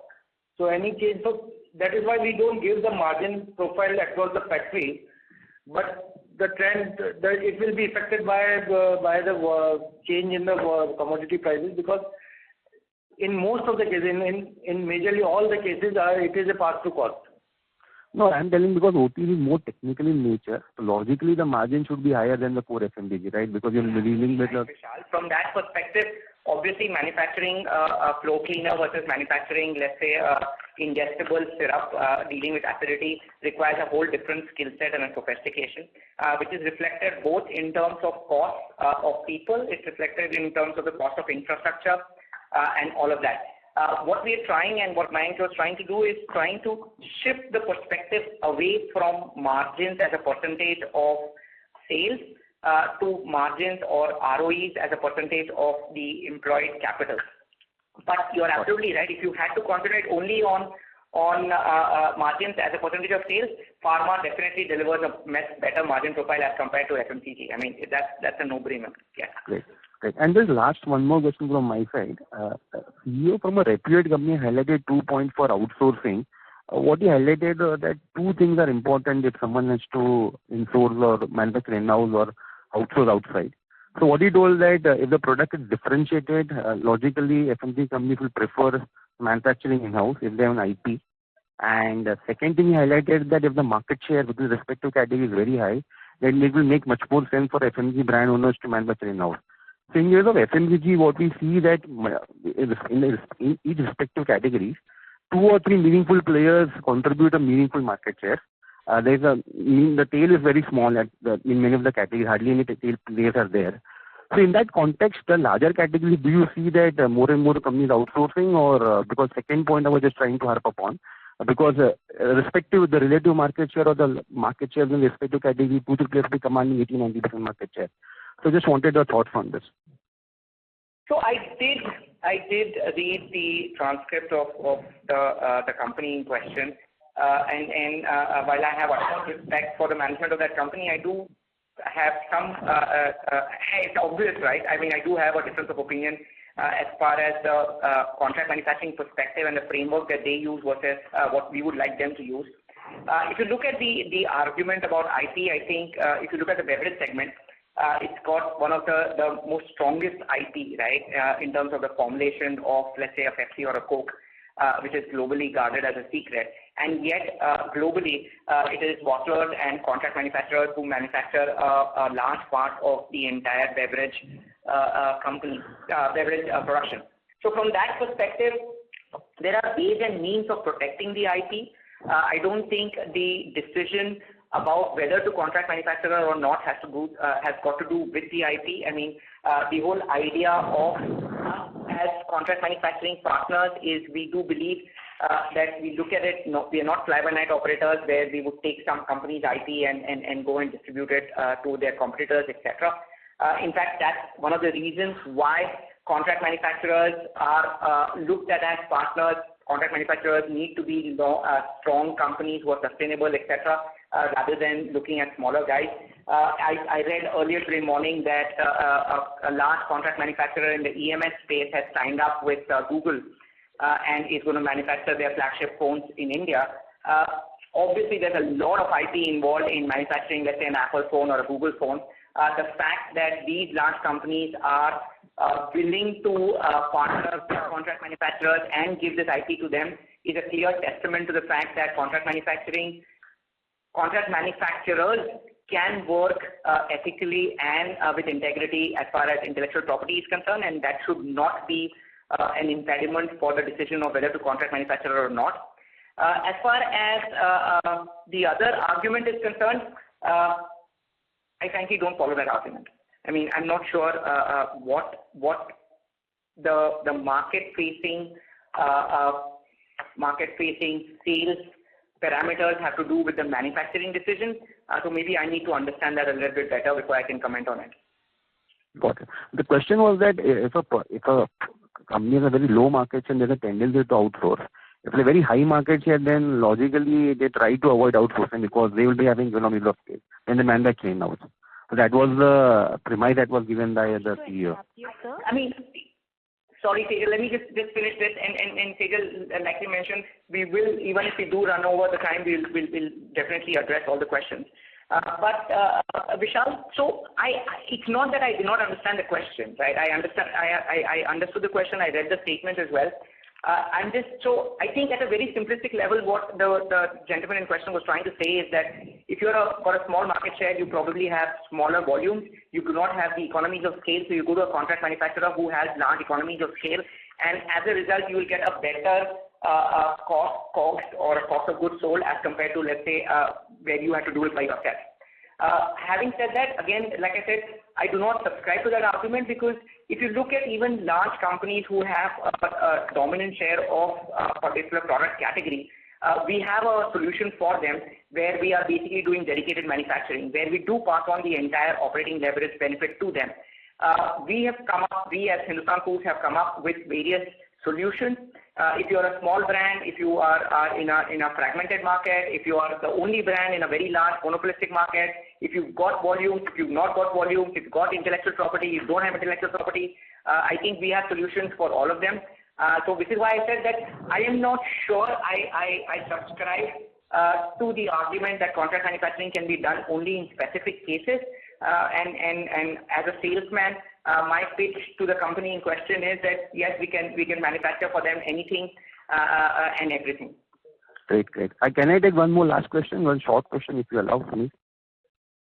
So any change, so that is why we don't give the margin profile across the factory, but the trend that it will be affected by the change in the commodity prices, because in most of the cases, in majorly all the cases, it is a pass-through cost. No, I'm telling because OTC is more technical in nature. So logically, the margin should be higher than the core FMCG, right? Because you're dealing with From that perspective, obviously manufacturing a flow cleaner versus manufacturing, let's say, ingestible syrup dealing with acidity requires a whole different skill set and a sophistication, which is reflected both in terms of cost of people, it's reflected in terms of the cost of infrastructure and all of that. What we are trying and what Mayank was trying to do is trying to shift the perspective away from margins as a percentage of sales to margins or ROEs as a percentage of the employed capital. But you are absolutely right. If you had to concentrate only on margins as a percentage of sales, pharma definitely delivers a much better margin profile as compared to FMCG. I mean, that's a no-brainer. Yeah. Great. And this last one more question from my side. CEO from a reputed company highlighted 2 points for outsourcing. What he highlighted that two things are important if someone has to insource or manufacture in-house or outsource outside. So what he told that if the product is differentiated, logically FMCG companies will prefer manufacturing in-house if they have an IP. And second thing he highlighted that if the market share with the respective category is very high, then it will make much more sense for FMCG brand owners to manufacture in-house. So in case of FMCG, what we see that in each respective categories, 2 or 3 meaningful players contribute a meaningful market share. The tail is very small in many of the categories, hardly any tail players are there. So in that context, the larger categories, do you see that more and more companies outsourcing, or because second point I was just trying to harp upon, because respective the relative market share or the market share in the respective category, 2 3 players will be commanding 80-90% market share. So just wanted your thoughts on this. So I did read the transcript of the company in question, and while I have utmost respect for the management of that company, I do have some. It's obvious, right? I mean, I do have a difference of opinion as far as the contract manufacturing perspective and the framework that they use versus what we would like them to use. If you look at the argument about IP, I think if you look at the beverage segment, it's got one of the most strongest IP, right, in terms of the formulation of, let's say, a Pepsi or a Coke, which is globally guarded as a secret. And yet, globally, it is bottlers and contract manufacturers who manufacture a large part of the entire beverage beverage production. So from that perspective, there are ways and means of protecting the IP. I don't think the decision about whether to contract manufacturer or not has got to do with the IP. I mean, the whole idea of us as contract manufacturing partners is we do believe that we look at it, we are not fly-by-night operators where we would take some company's IP and go and distribute it to their competitors, etc. In fact, that's one of the reasons why contract manufacturers are looked at as partners. Contract manufacturers need to be strong companies who are sustainable, etc., rather than looking at smaller guys. I read earlier today morning that a large contract manufacturer in the EMS space has signed up with Google and is going to manufacture their flagship phones in India. Obviously, there's a lot of IP involved in manufacturing, let's say, an Apple phone or a Google phone. The fact that these large companies are willing to partner with contract manufacturers and give this IP to them is a clear testament to the fact that contract manufacturers can work ethically and with integrity as far as intellectual property is concerned, and that should not be an impediment for the decision of whether to contract manufacturer or not. As far as the other argument is concerned, I frankly don't follow that argument. I mean, I'm not sure what the market-facing sales parameters have to do with the manufacturing decision. So maybe I need to understand that a little bit better before I can comment on it. Got it. The question was that if a company has a very low market share and there's a tendency to outsource, if it's a very high market share, then logically they try to avoid outsourcing because they will be having economies of scale and the manufacturing house. So that was the premise that was given by the CEO. I mean, sorry, Sejal, let me just finish this. And Sejal, like you mentioned, we will, even if we do run over the time, we'll definitely address all the questions. But Vishal, so it's not that I did not understand the question, right? I understand. I understood the question. I read the statement as well. So I think at a very simplistic level, what the gentleman in question was trying to say is that if you're got a small market share, you probably have smaller volumes. You do not have the economies of scale, so you go to a contract manufacturer who has large economies of scale, and as a result, you will get a better cost or a cost of goods sold as compared to, let's say, where you have to do it by yourself. Having said that, again, like I said, I do not subscribe to that argument because if you look at even large companies who have a dominant share of a particular product category, we have a solution for them where we are basically doing dedicated manufacturing, where we do pass on the entire operating leverage benefit to them. We as Hindustan Foods have come up with various solutions. If you are a small brand, if you are in a fragmented market, if you are the only brand in a very large monopolistic market, if you've got volumes, if you've not got volumes, if you've got intellectual property, you don't have intellectual property, I think we have solutions for all of them. So this is why I said that I am not sure I subscribe to the argument that contract manufacturing can be done only in specific cases. And as a salesman, my pitch to the company in question is that yes, we can manufacture for them anything and everything. Great. Can I take one more last question, one short question, if you allow me?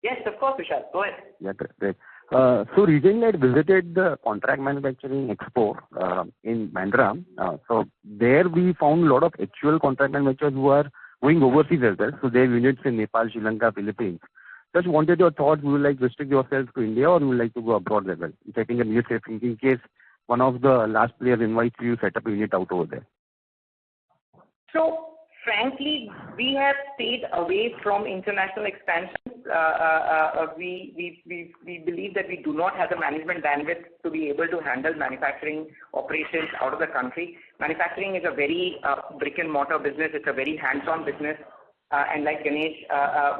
Yes, of course, Vishal. Go ahead. Yeah, great. So recently I visited the contract manufacturing expo in Bandra. So there we found a lot of actual contract manufacturers who are going overseas as well. So they have units in Nepal, Sri Lanka, Philippines. Just wanted your thoughts. Would you like to restrict yourselves to India or would you like to go abroad as well? Checking a new safe in case one of the large players invites you to set up a unit out over there. So frankly, we have stayed away from international expansion. We believe that we do not have the management bandwidth to be able to handle manufacturing operations out of the country. Manufacturing is a very brick and mortar business. It's a very hands-on business. And like Ganesh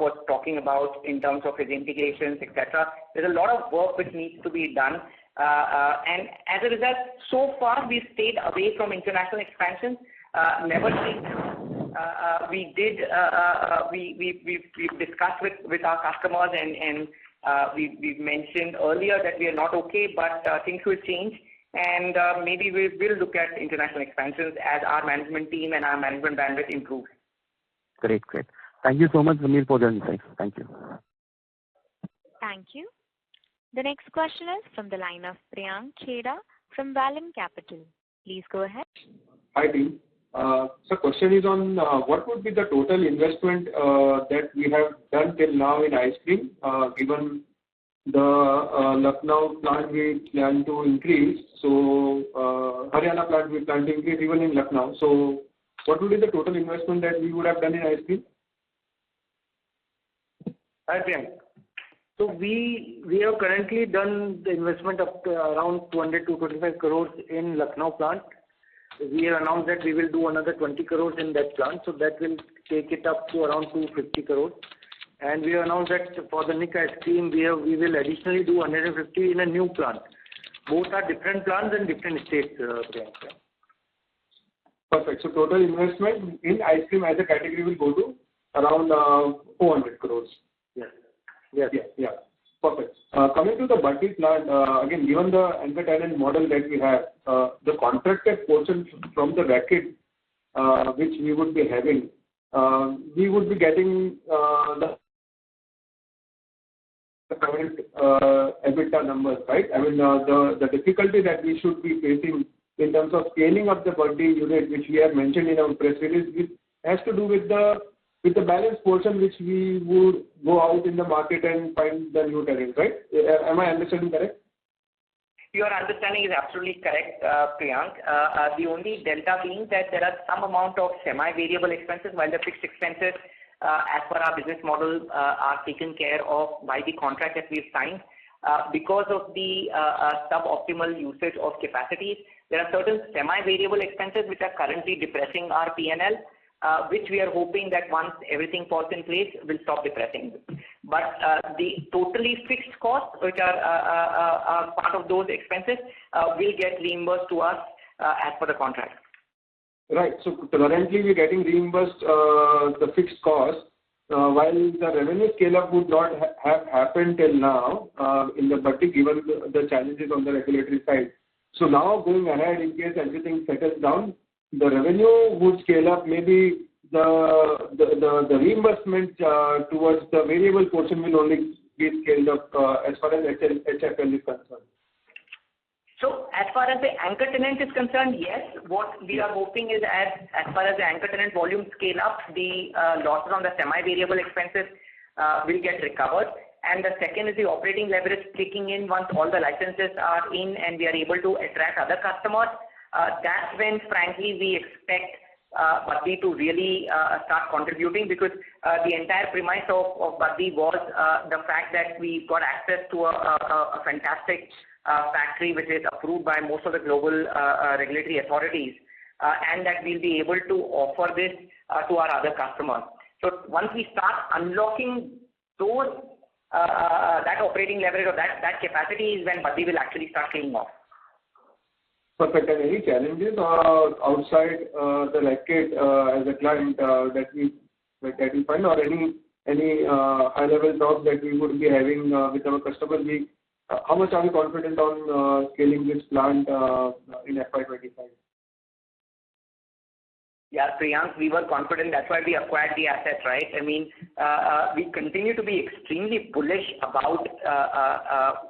was talking about in terms of his integrations, etc., there's a lot of work which needs to be done. And as a result, so far we've stayed away from international expansion. Nevertheless, we've discussed with our customers and we've mentioned earlier that we are not okay, but things will change. And maybe we will look at international expansions as our management team and our management bandwidth improves. Great. Thank you so much, Samir, for the insights. Thank you. Thank you. The next question is from the line of Priyank Chheda from Vallum Capital. Please go ahead. Hi, team. So question is on what would be the total investment that we have done till now in ice cream, given the Lucknow plant we plan to increase. So Haryana plant we plan to increase even in Lucknow. So what would be the total investment that we would have done in ice cream? Hi, Priyank. So we have currently done the investment of around 200 to 25 crores in Lucknow plant. We have announced that we will do another 20 crores in that plant, so that will take it up to around 250 crores. And we have announced that for the Nick ice cream, we will additionally do 150 in a new plant. Both are different plants and different states, Priyanka. Perfect. So total investment in ice cream as a category will go to around 400 crores. Yes. Yeah. Perfect. Coming to the Baddi plant, again, given the anchor tenant model that we have, the contracted portion from the racket, which we would be having, we would be getting the current EBITDA numbers, right? I mean, the difficulty that we should be facing in terms of scaling up the Baddi unit, which we have mentioned in our press release, has to do with the balance portion which we would go out in the market and find the new tenant, right? Am I understanding correct? Your understanding is absolutely correct, Priyank. The only delta being that there are some amount of semi-variable expenses, while the fixed expenses, as per our business model, are taken care of by the contract that we've signed. Because of the suboptimal usage of capacities, there are certain semi-variable expenses which are currently depressing our P&L, which we are hoping that once everything falls in place, will stop depressing. But the totally fixed costs, which are part of those expenses, will get reimbursed to us as per the contract. Right. So currently we're getting reimbursed the fixed cost, while the revenue scale-up would not have happened till now in the Baddi, given the challenges on the regulatory side. So now going ahead, in case everything settles down, the revenue would scale up. Maybe the reimbursement towards the variable portion will only be scaled up as far as HFL is concerned. So as far as the anchor tenant is concerned, yes, what we are hoping is as far as the anchor tenant volume scale up, the losses on the semi-variable expenses will get recovered. And the second is the operating leverage kicking in once all the licenses are in and we are able to attract other customers. That's when, frankly, we expect Baddi to really start contributing, because the entire premise of Baddi was the fact that we got access to a fantastic factory which is approved by most of the global regulatory authorities, and that we'll be able to offer this to our other customers. So once we start unlocking those that operating leverage or that capacity is when Baddi will actually start paying off. Perfect. And any challenges outside the racket as a client that we find, or any high-level talks that we would be having with our customers? How much are we confident on scaling this plant in FY25? Yeah, Priyank, we were confident. That's why we acquired the asset, right? I mean, we continue to be extremely bullish about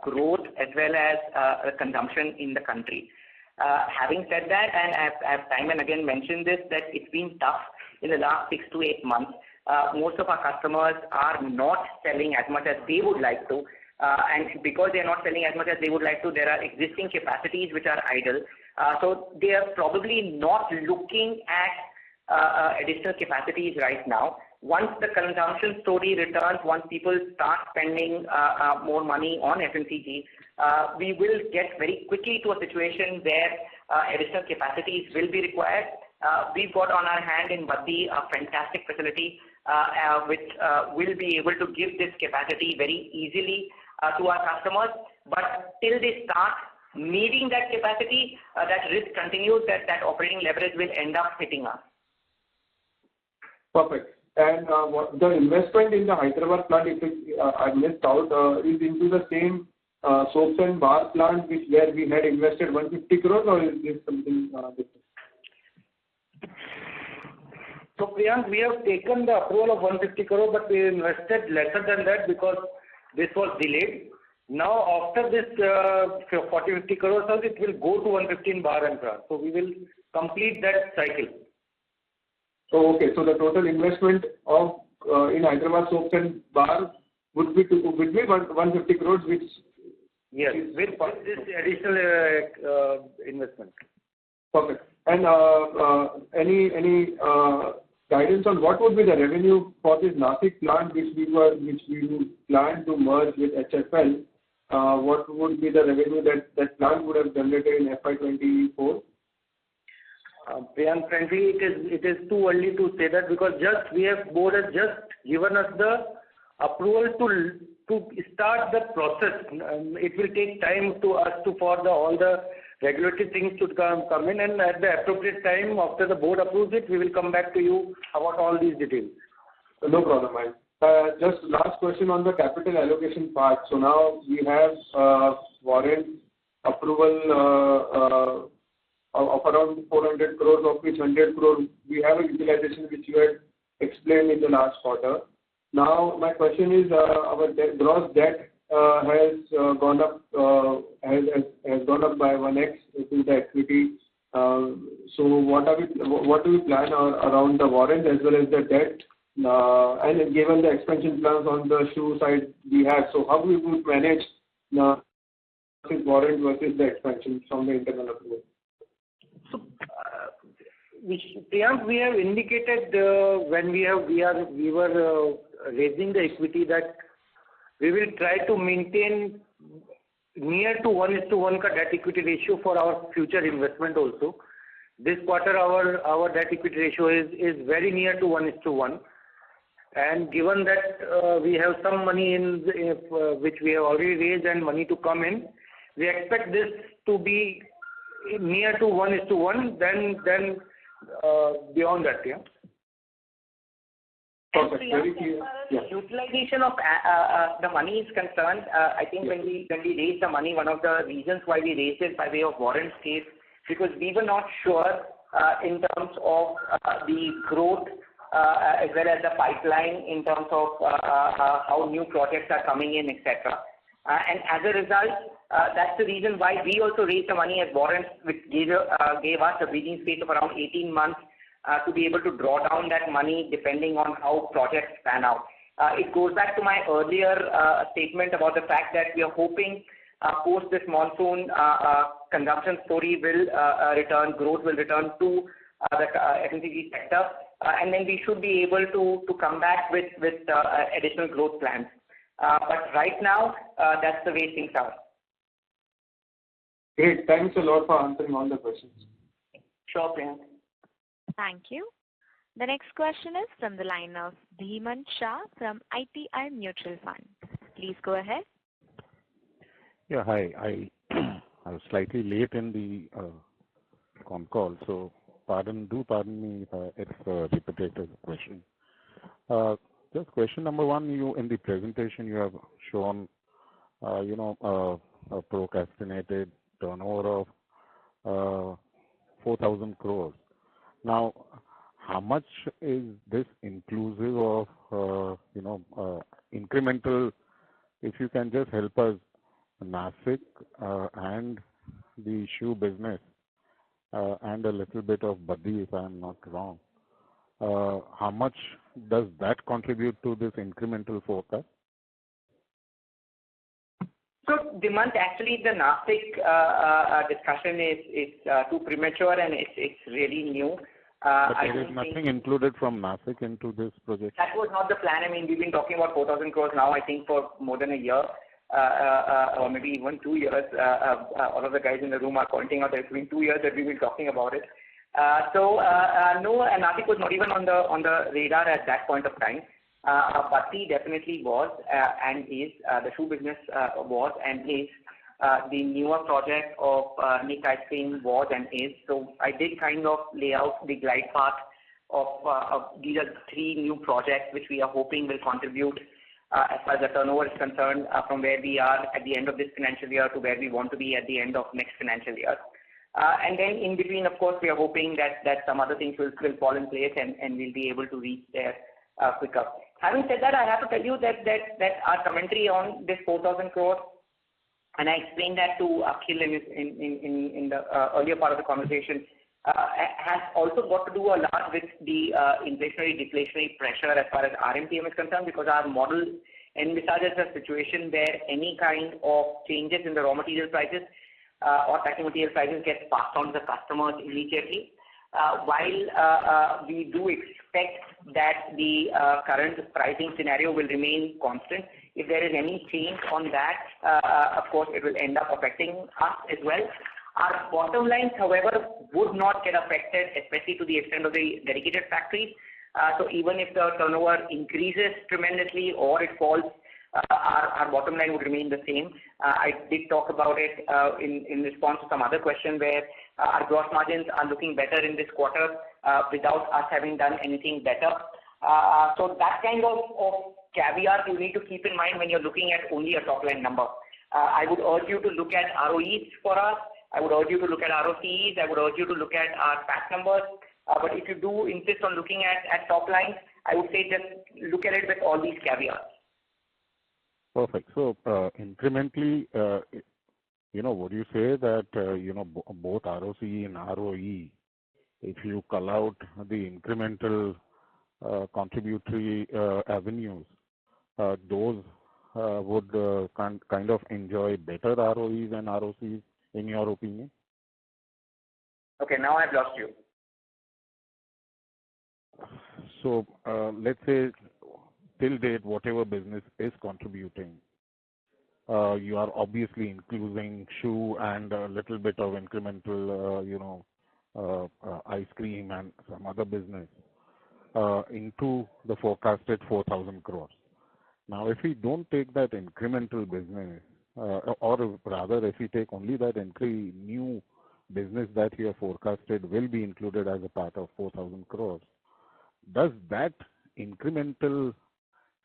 growth as well as consumption in the country. Having said that, and I've time and again mentioned this, that it's been tough in the last 6 to 8 months. Most of our customers are not selling as much as they would like to. And because they are not selling as much as they would like to, there are existing capacities which are idle. So they are probably not looking at additional capacities right now. Once the consumption story returns, once people start spending more money on FMCG, we will get very quickly to a situation where additional capacities will be required. We've got on our hand in Baddi a fantastic facility which will be able to give this capacity very easily to our customers. But till they start needing that capacity, that risk continues, that operating leverage will end up hitting us. Perfect. And the investment in the Hyderabad plant, I missed out, is into the same soaps and bar plant where we had invested 150 crores, or is this something different? So Priyank, we have taken the approval of 150 crores, but we invested lesser than that because this was delayed. Now after this 40-50 crores, it will go to 115 bar and plant. So we will complete that cycle. So okay, so the total investment of in Hyderabad soaps and bar would be 150 crores, which yes, with this additional investment. Perfect. And any guidance on what would be the revenue for this Nashik plant which we planned to merge with HFL? What would be the revenue that plant would have generated in FY24? Priyank, frankly, it is too early to say that because board has just given us the approval to start the process. It will take time for all the regulatory things to come in, and at the appropriate time, after the board approves it, we will come back to you about all these details. No problem, Mike. Just last question on the capital allocation part. So now we have warrant approval of around 400 crores, of which 100 crores we have a utilization which you had explained in the last quarter. Now my question is, our gross debt has gone up by 1x to the equity. So what do we plan around the warrant as well as the debt? And given the expansion plans on the shoe side we have, so how we would manage the warrant versus the expansion from the internal approval? So, Priyank, we have indicated when we were raising the equity that we will try to maintain near to 1:1 debt equity ratio for our future investment also. This quarter our debt equity ratio is very near to 1:1. And given that we have some money which we have already raised and money to come in, we expect this to be near to 1:1. Then beyond that, yeah. Perfect. Very clear. Yeah. Utilization of the money is concerned, I think when we raised the money, one of the reasons why we raised it by way of warrant case, because we were not sure in terms of the growth as well as the pipeline in terms of how new projects are coming in, etc. And as a result, that's the reason why we also raised the money as warrants, which gave us a breathing space of around 18 months to be able to draw down that money depending on how projects pan out. It goes back to my earlier statement about the fact that we are hoping post this monsoon consumption story will return, growth will return to the FMCG sector, and then we should be able to come back with additional growth plans. But right now, that's the way things are. Great. Thanks a lot for answering all the questions. Sure, Priyank. Thank you. The next question is from the line of Dhiman Shah from ITI Mutual Fund. Please go ahead. Yeah, hi. I was slightly late in the con call, so pardon me if it's a repetitive question. Just question number one, in the presentation you have shown, a procrastinated turnover of 4,000 crores. Now, how much is this inclusive of, incremental? If you can just help us, Nashik and the shoe business and a little bit of Baddi, if I am not wrong. How much does that contribute to this incremental forecast? So, Dhiman, actually the Nashik discussion is too premature and it's really new. But there is nothing included from Nashik into this project? That was not the plan. I mean, we've been talking about 4,000 crores now, I think, for more than a year. Or maybe even 2 years. All of the guys in the room are pointing out that it's been 2 years that we've been talking about it. No, and Nashik was not even on the radar at that point of time. Baddi definitely was and is. The shoe business was and is. The newer project of Nick Ice Cream was and is. So I did kind of lay out the glide path of these are 3 new projects which we are hoping will contribute as far as the turnover is concerned from where we are at the end of this financial year to where we want to be at the end of next financial year. And then in between, of course, we are hoping that some other things will fall in place and we'll be able to reach there quicker. Having said that, I have to tell you that our commentary on this 4,000 crores, and I explained that to Akhil in the earlier part of the conversation, has also got to do a lot with the inflationary deflationary pressure as far as RMPM is concerned, because our model envisages a situation where any kind of changes in the raw material prices or packing material prices get passed on to the customers immediately. While we do expect that the current pricing scenario will remain constant, if there is any change on that, of course, it will end up affecting us as well. Our bottom lines, however, would not get affected, especially to the extent of the dedicated factories. So even if the turnover increases tremendously or it falls, our bottom line would remain the same. I did talk about it in response to some other question where our gross margins are looking better in this quarter without us having done anything better. So that kind of caveat you need to keep in mind when you're looking at only a top line number. I would urge you to look at ROEs for us. I would urge you to look at ROCs. I would urge you to look at our PAT numbers. But if you do insist on looking at top lines, I would say just look at it with all these caveats. Perfect. So incrementally, would you say that, both ROC and ROE, if you call out the incremental contributory avenues, those would kind of enjoy better ROEs and ROCs in your opinion? Okay, now I've lost you. So let's say till date, whatever business is contributing, you are obviously including shoe and a little bit of incremental, ice cream and some other business into the forecasted 4,000 crores. Now, if we don't take that incremental business, or rather if we take only that new business that you have forecasted will be included as a part of 4,000 crores, does that incremental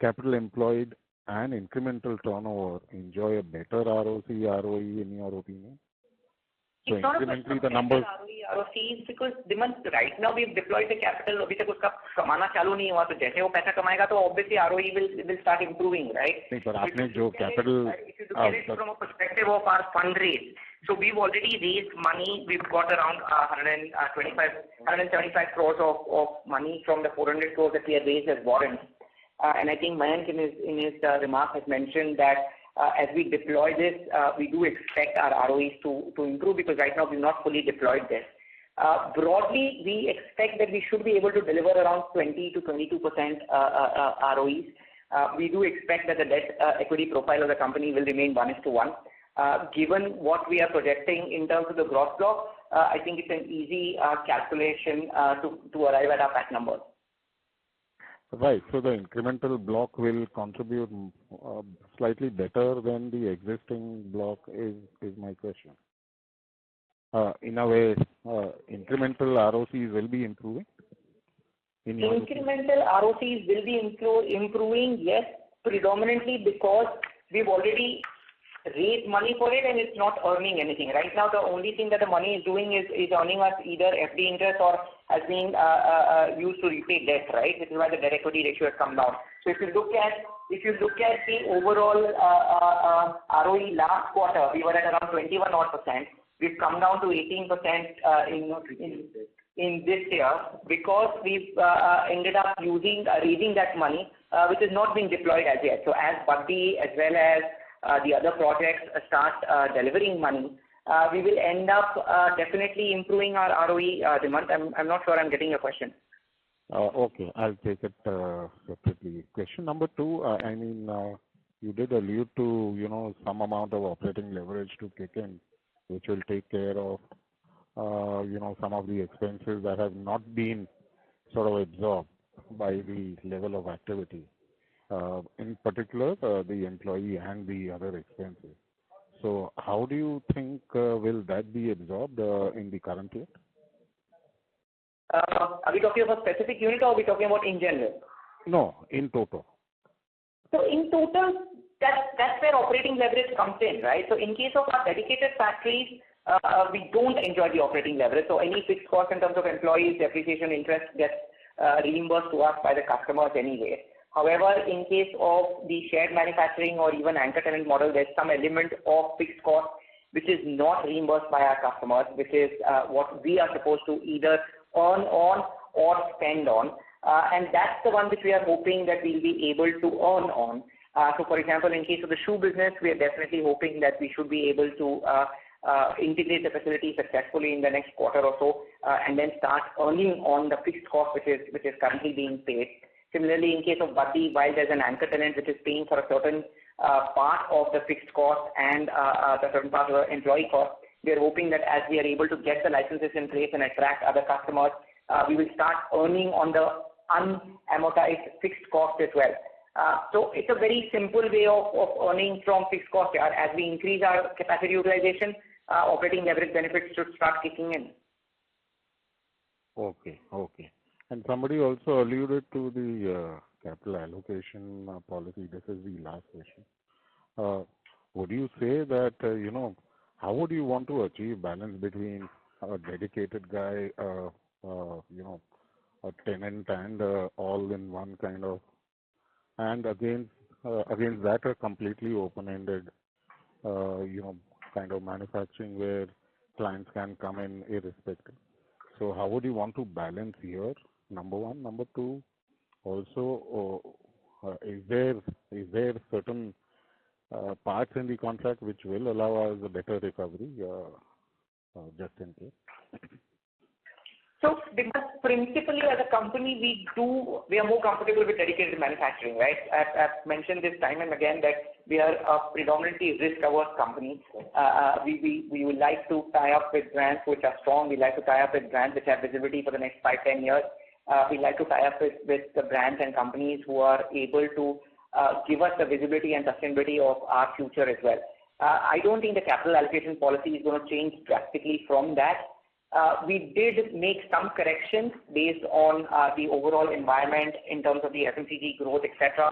capital employed and incremental turnover enjoy a better ROC, ROE in your opinion? So incrementally the numbers ROE, ROCs, because right now we've deployed the capital, अभी तक उसका कमाना चालू नहीं हुआ, तो जैसे वो पैसा कमाएगा तो obviously ROE will start improving, right? नहीं, पर आपने जो capital, if you look at it from a perspective of our fundraise, so we've already raised money. We've got around 175 crores of money from the 400 crores that we had raised as warrants. And I think Mayank in his remarks has mentioned that as we deploy this, we do expect our ROEs to improve because right now we've not fully deployed this. Broadly, we expect that we should be able to deliver around 20 to 22% ROEs. We do expect that the debt equity profile of the company will remain 1:1. Given what we are projecting in terms of the gross block, I think it's an easy calculation to arrive at our PAT numbers. Right. So the incremental block will contribute slightly better than the existing block is my question. In a way, incremental ROCs will be improving? Incremental ROCs will be improving, yes, predominantly because we've already raised money for it and it's not earning anything. Right now, the only thing that the money is doing is earning us either FD interest or has been used to repay debt, right? This is why the debt equity ratio has come down. So if you look at the overall ROE last quarter, we were at around 21%. We've come down to 18% in this year because we've ended up raising that money, which is not being deployed as yet. So as Buddy as well as the other projects start delivering money, we will end up definitely improving our ROE demand. I'm not sure I'm getting your question. Okay, I'll take it separately. Question number 2, you did allude to, some amount of operating leverage to kick in, which will take care of, some of the expenses that have not been sort of absorbed by the level of activity. In particular, the employee and the other expenses. So how do you think will that be absorbed in the current year? Are we talking about specific unit or are we talking about in general? No, in total. So in total, that's where operating leverage comes in, right? So in case of our dedicated factories, we don't enjoy the operating leverage. So any fixed cost in terms of employees, depreciation, interest gets reimbursed to us by the customers anyway. However, in case of the shared manufacturing or even anchor tenant model, there's some element of fixed cost which is not reimbursed by our customers, which is what we are supposed to either earn on or spend on. And that's the one which we are hoping that we'll be able to earn on. So for example, in case of the shoe business, we are definitely hoping that we should be able to integrate the facility successfully in the next quarter or so, and then start earning on the fixed cost which is currently being paid. Similarly, in case of Buddy, while there's an anchor tenant which is paying for a certain part of the fixed cost and the certain part of the employee cost, we are hoping that as we are able to get the licenses in place and attract other customers, we will start earning on the unamortized fixed cost as well. So it's a very simple way of earning from fixed cost. As we increase our capacity utilization, operating leverage benefits should start kicking in. Okay. And somebody also alluded to the capital allocation policy. This is the last question. Would you say that, how would you want to achieve balance between a dedicated guy, a tenant and all-in-one kind of, and against that a completely open-ended, kind of manufacturing where clients can come in irrespective? So how would you want to balance here? Number one. Number two, also, is there certain parts in the contract which will allow us a better recovery, just in case? So, principally as a company, we are more comfortable with dedicated manufacturing, right? I've mentioned this time and again that we are a predominantly risk-averse company. We would like to tie up with brands which are strong. We like to tie up with brands which have visibility for the next 5-10 years. We like to tie up with the brands and companies who are able to give us the visibility and sustainability of our future as well. I don't think the capital allocation policy is going to change drastically from that. We did make some corrections based on the overall environment in terms of the FMCG growth, etc.,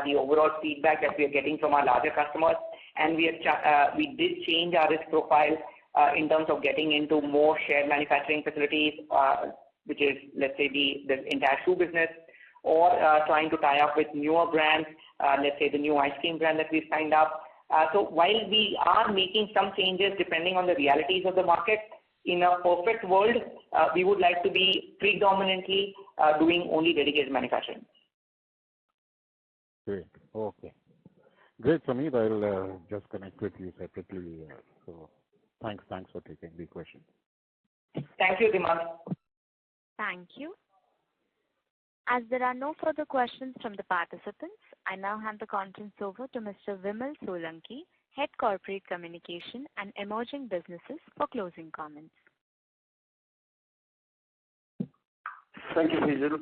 the overall feedback that we are getting from our larger customers, and we did change our risk profile in terms of getting into more shared manufacturing facilities, which is, let's say, the entire shoe business, or trying to tie up with newer brands, let's say the new ice cream brand that we've signed up. So while we are making some changes depending on the realities of the market, in a perfect world, we would like to be predominantly doing only dedicated manufacturing. Great. Okay. Great, Sameer. I'll just connect with you separately. So thanks for taking the question. Thank you, Dimant. Thank you. As there are no further questions from the participants, I now hand the conference over to Mr. Vimal Solanki, Head Corporate Communication and Emerging Businesses, for closing comments. Thank you, Hazel.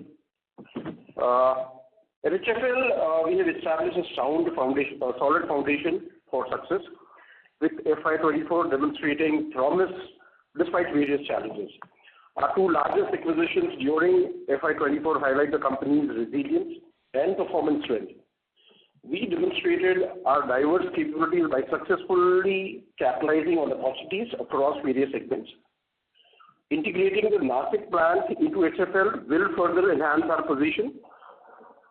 At HFL, we have established a solid foundation for success, with FY24 demonstrating promise despite various challenges. Our two largest acquisitions during FY24 highlight the company's resilience and performance strength. We demonstrated our diverse capabilities by successfully capitalizing on the opportunities across various segments. Integrating the Nashik plant into HFL will further enhance our position.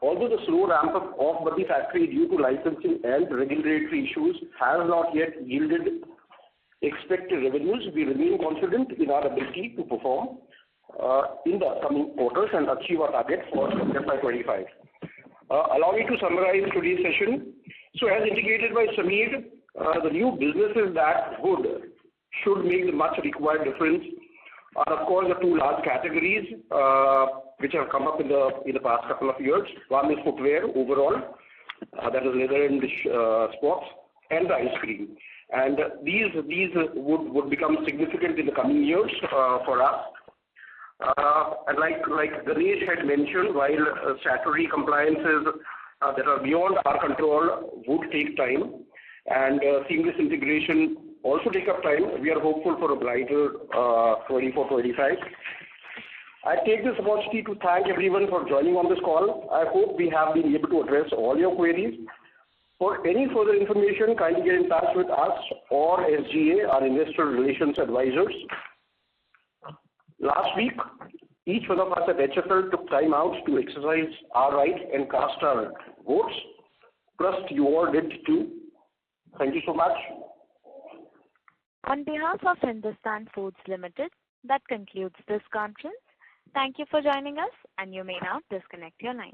Although the slow ramp-up of Buddy factory due to licensing and regulatory issues has not yet yielded expected revenues, we remain confident in our ability to perform in the upcoming quarters and achieve our target for FY25. Allow me to summarize today's session. So as indicated by Sameer, the new businesses that should make the much required difference are, of course, the two large categories which have come up in the past couple of years. One is footwear overall, that is leather and sports, and the ice cream. And these would become significant in the coming years for us. And like Ganesh had mentioned, while statutory compliances that are beyond our control would take time, and seamless integration also take up time, we are hopeful for a brighter 24-25. I take this opportunity to thank everyone for joining on this call. I hope we have been able to address all your queries. For any further information, kindly get in touch with us or SGA, our investor relations advisors. Last week, each one of us at HFL took time out to exercise our right and cast our votes. Trust you all did too. Thank you so much. On behalf of Hindustan Foods Limited, that concludes this conference. Thank you for joining us, and you may now disconnect your line.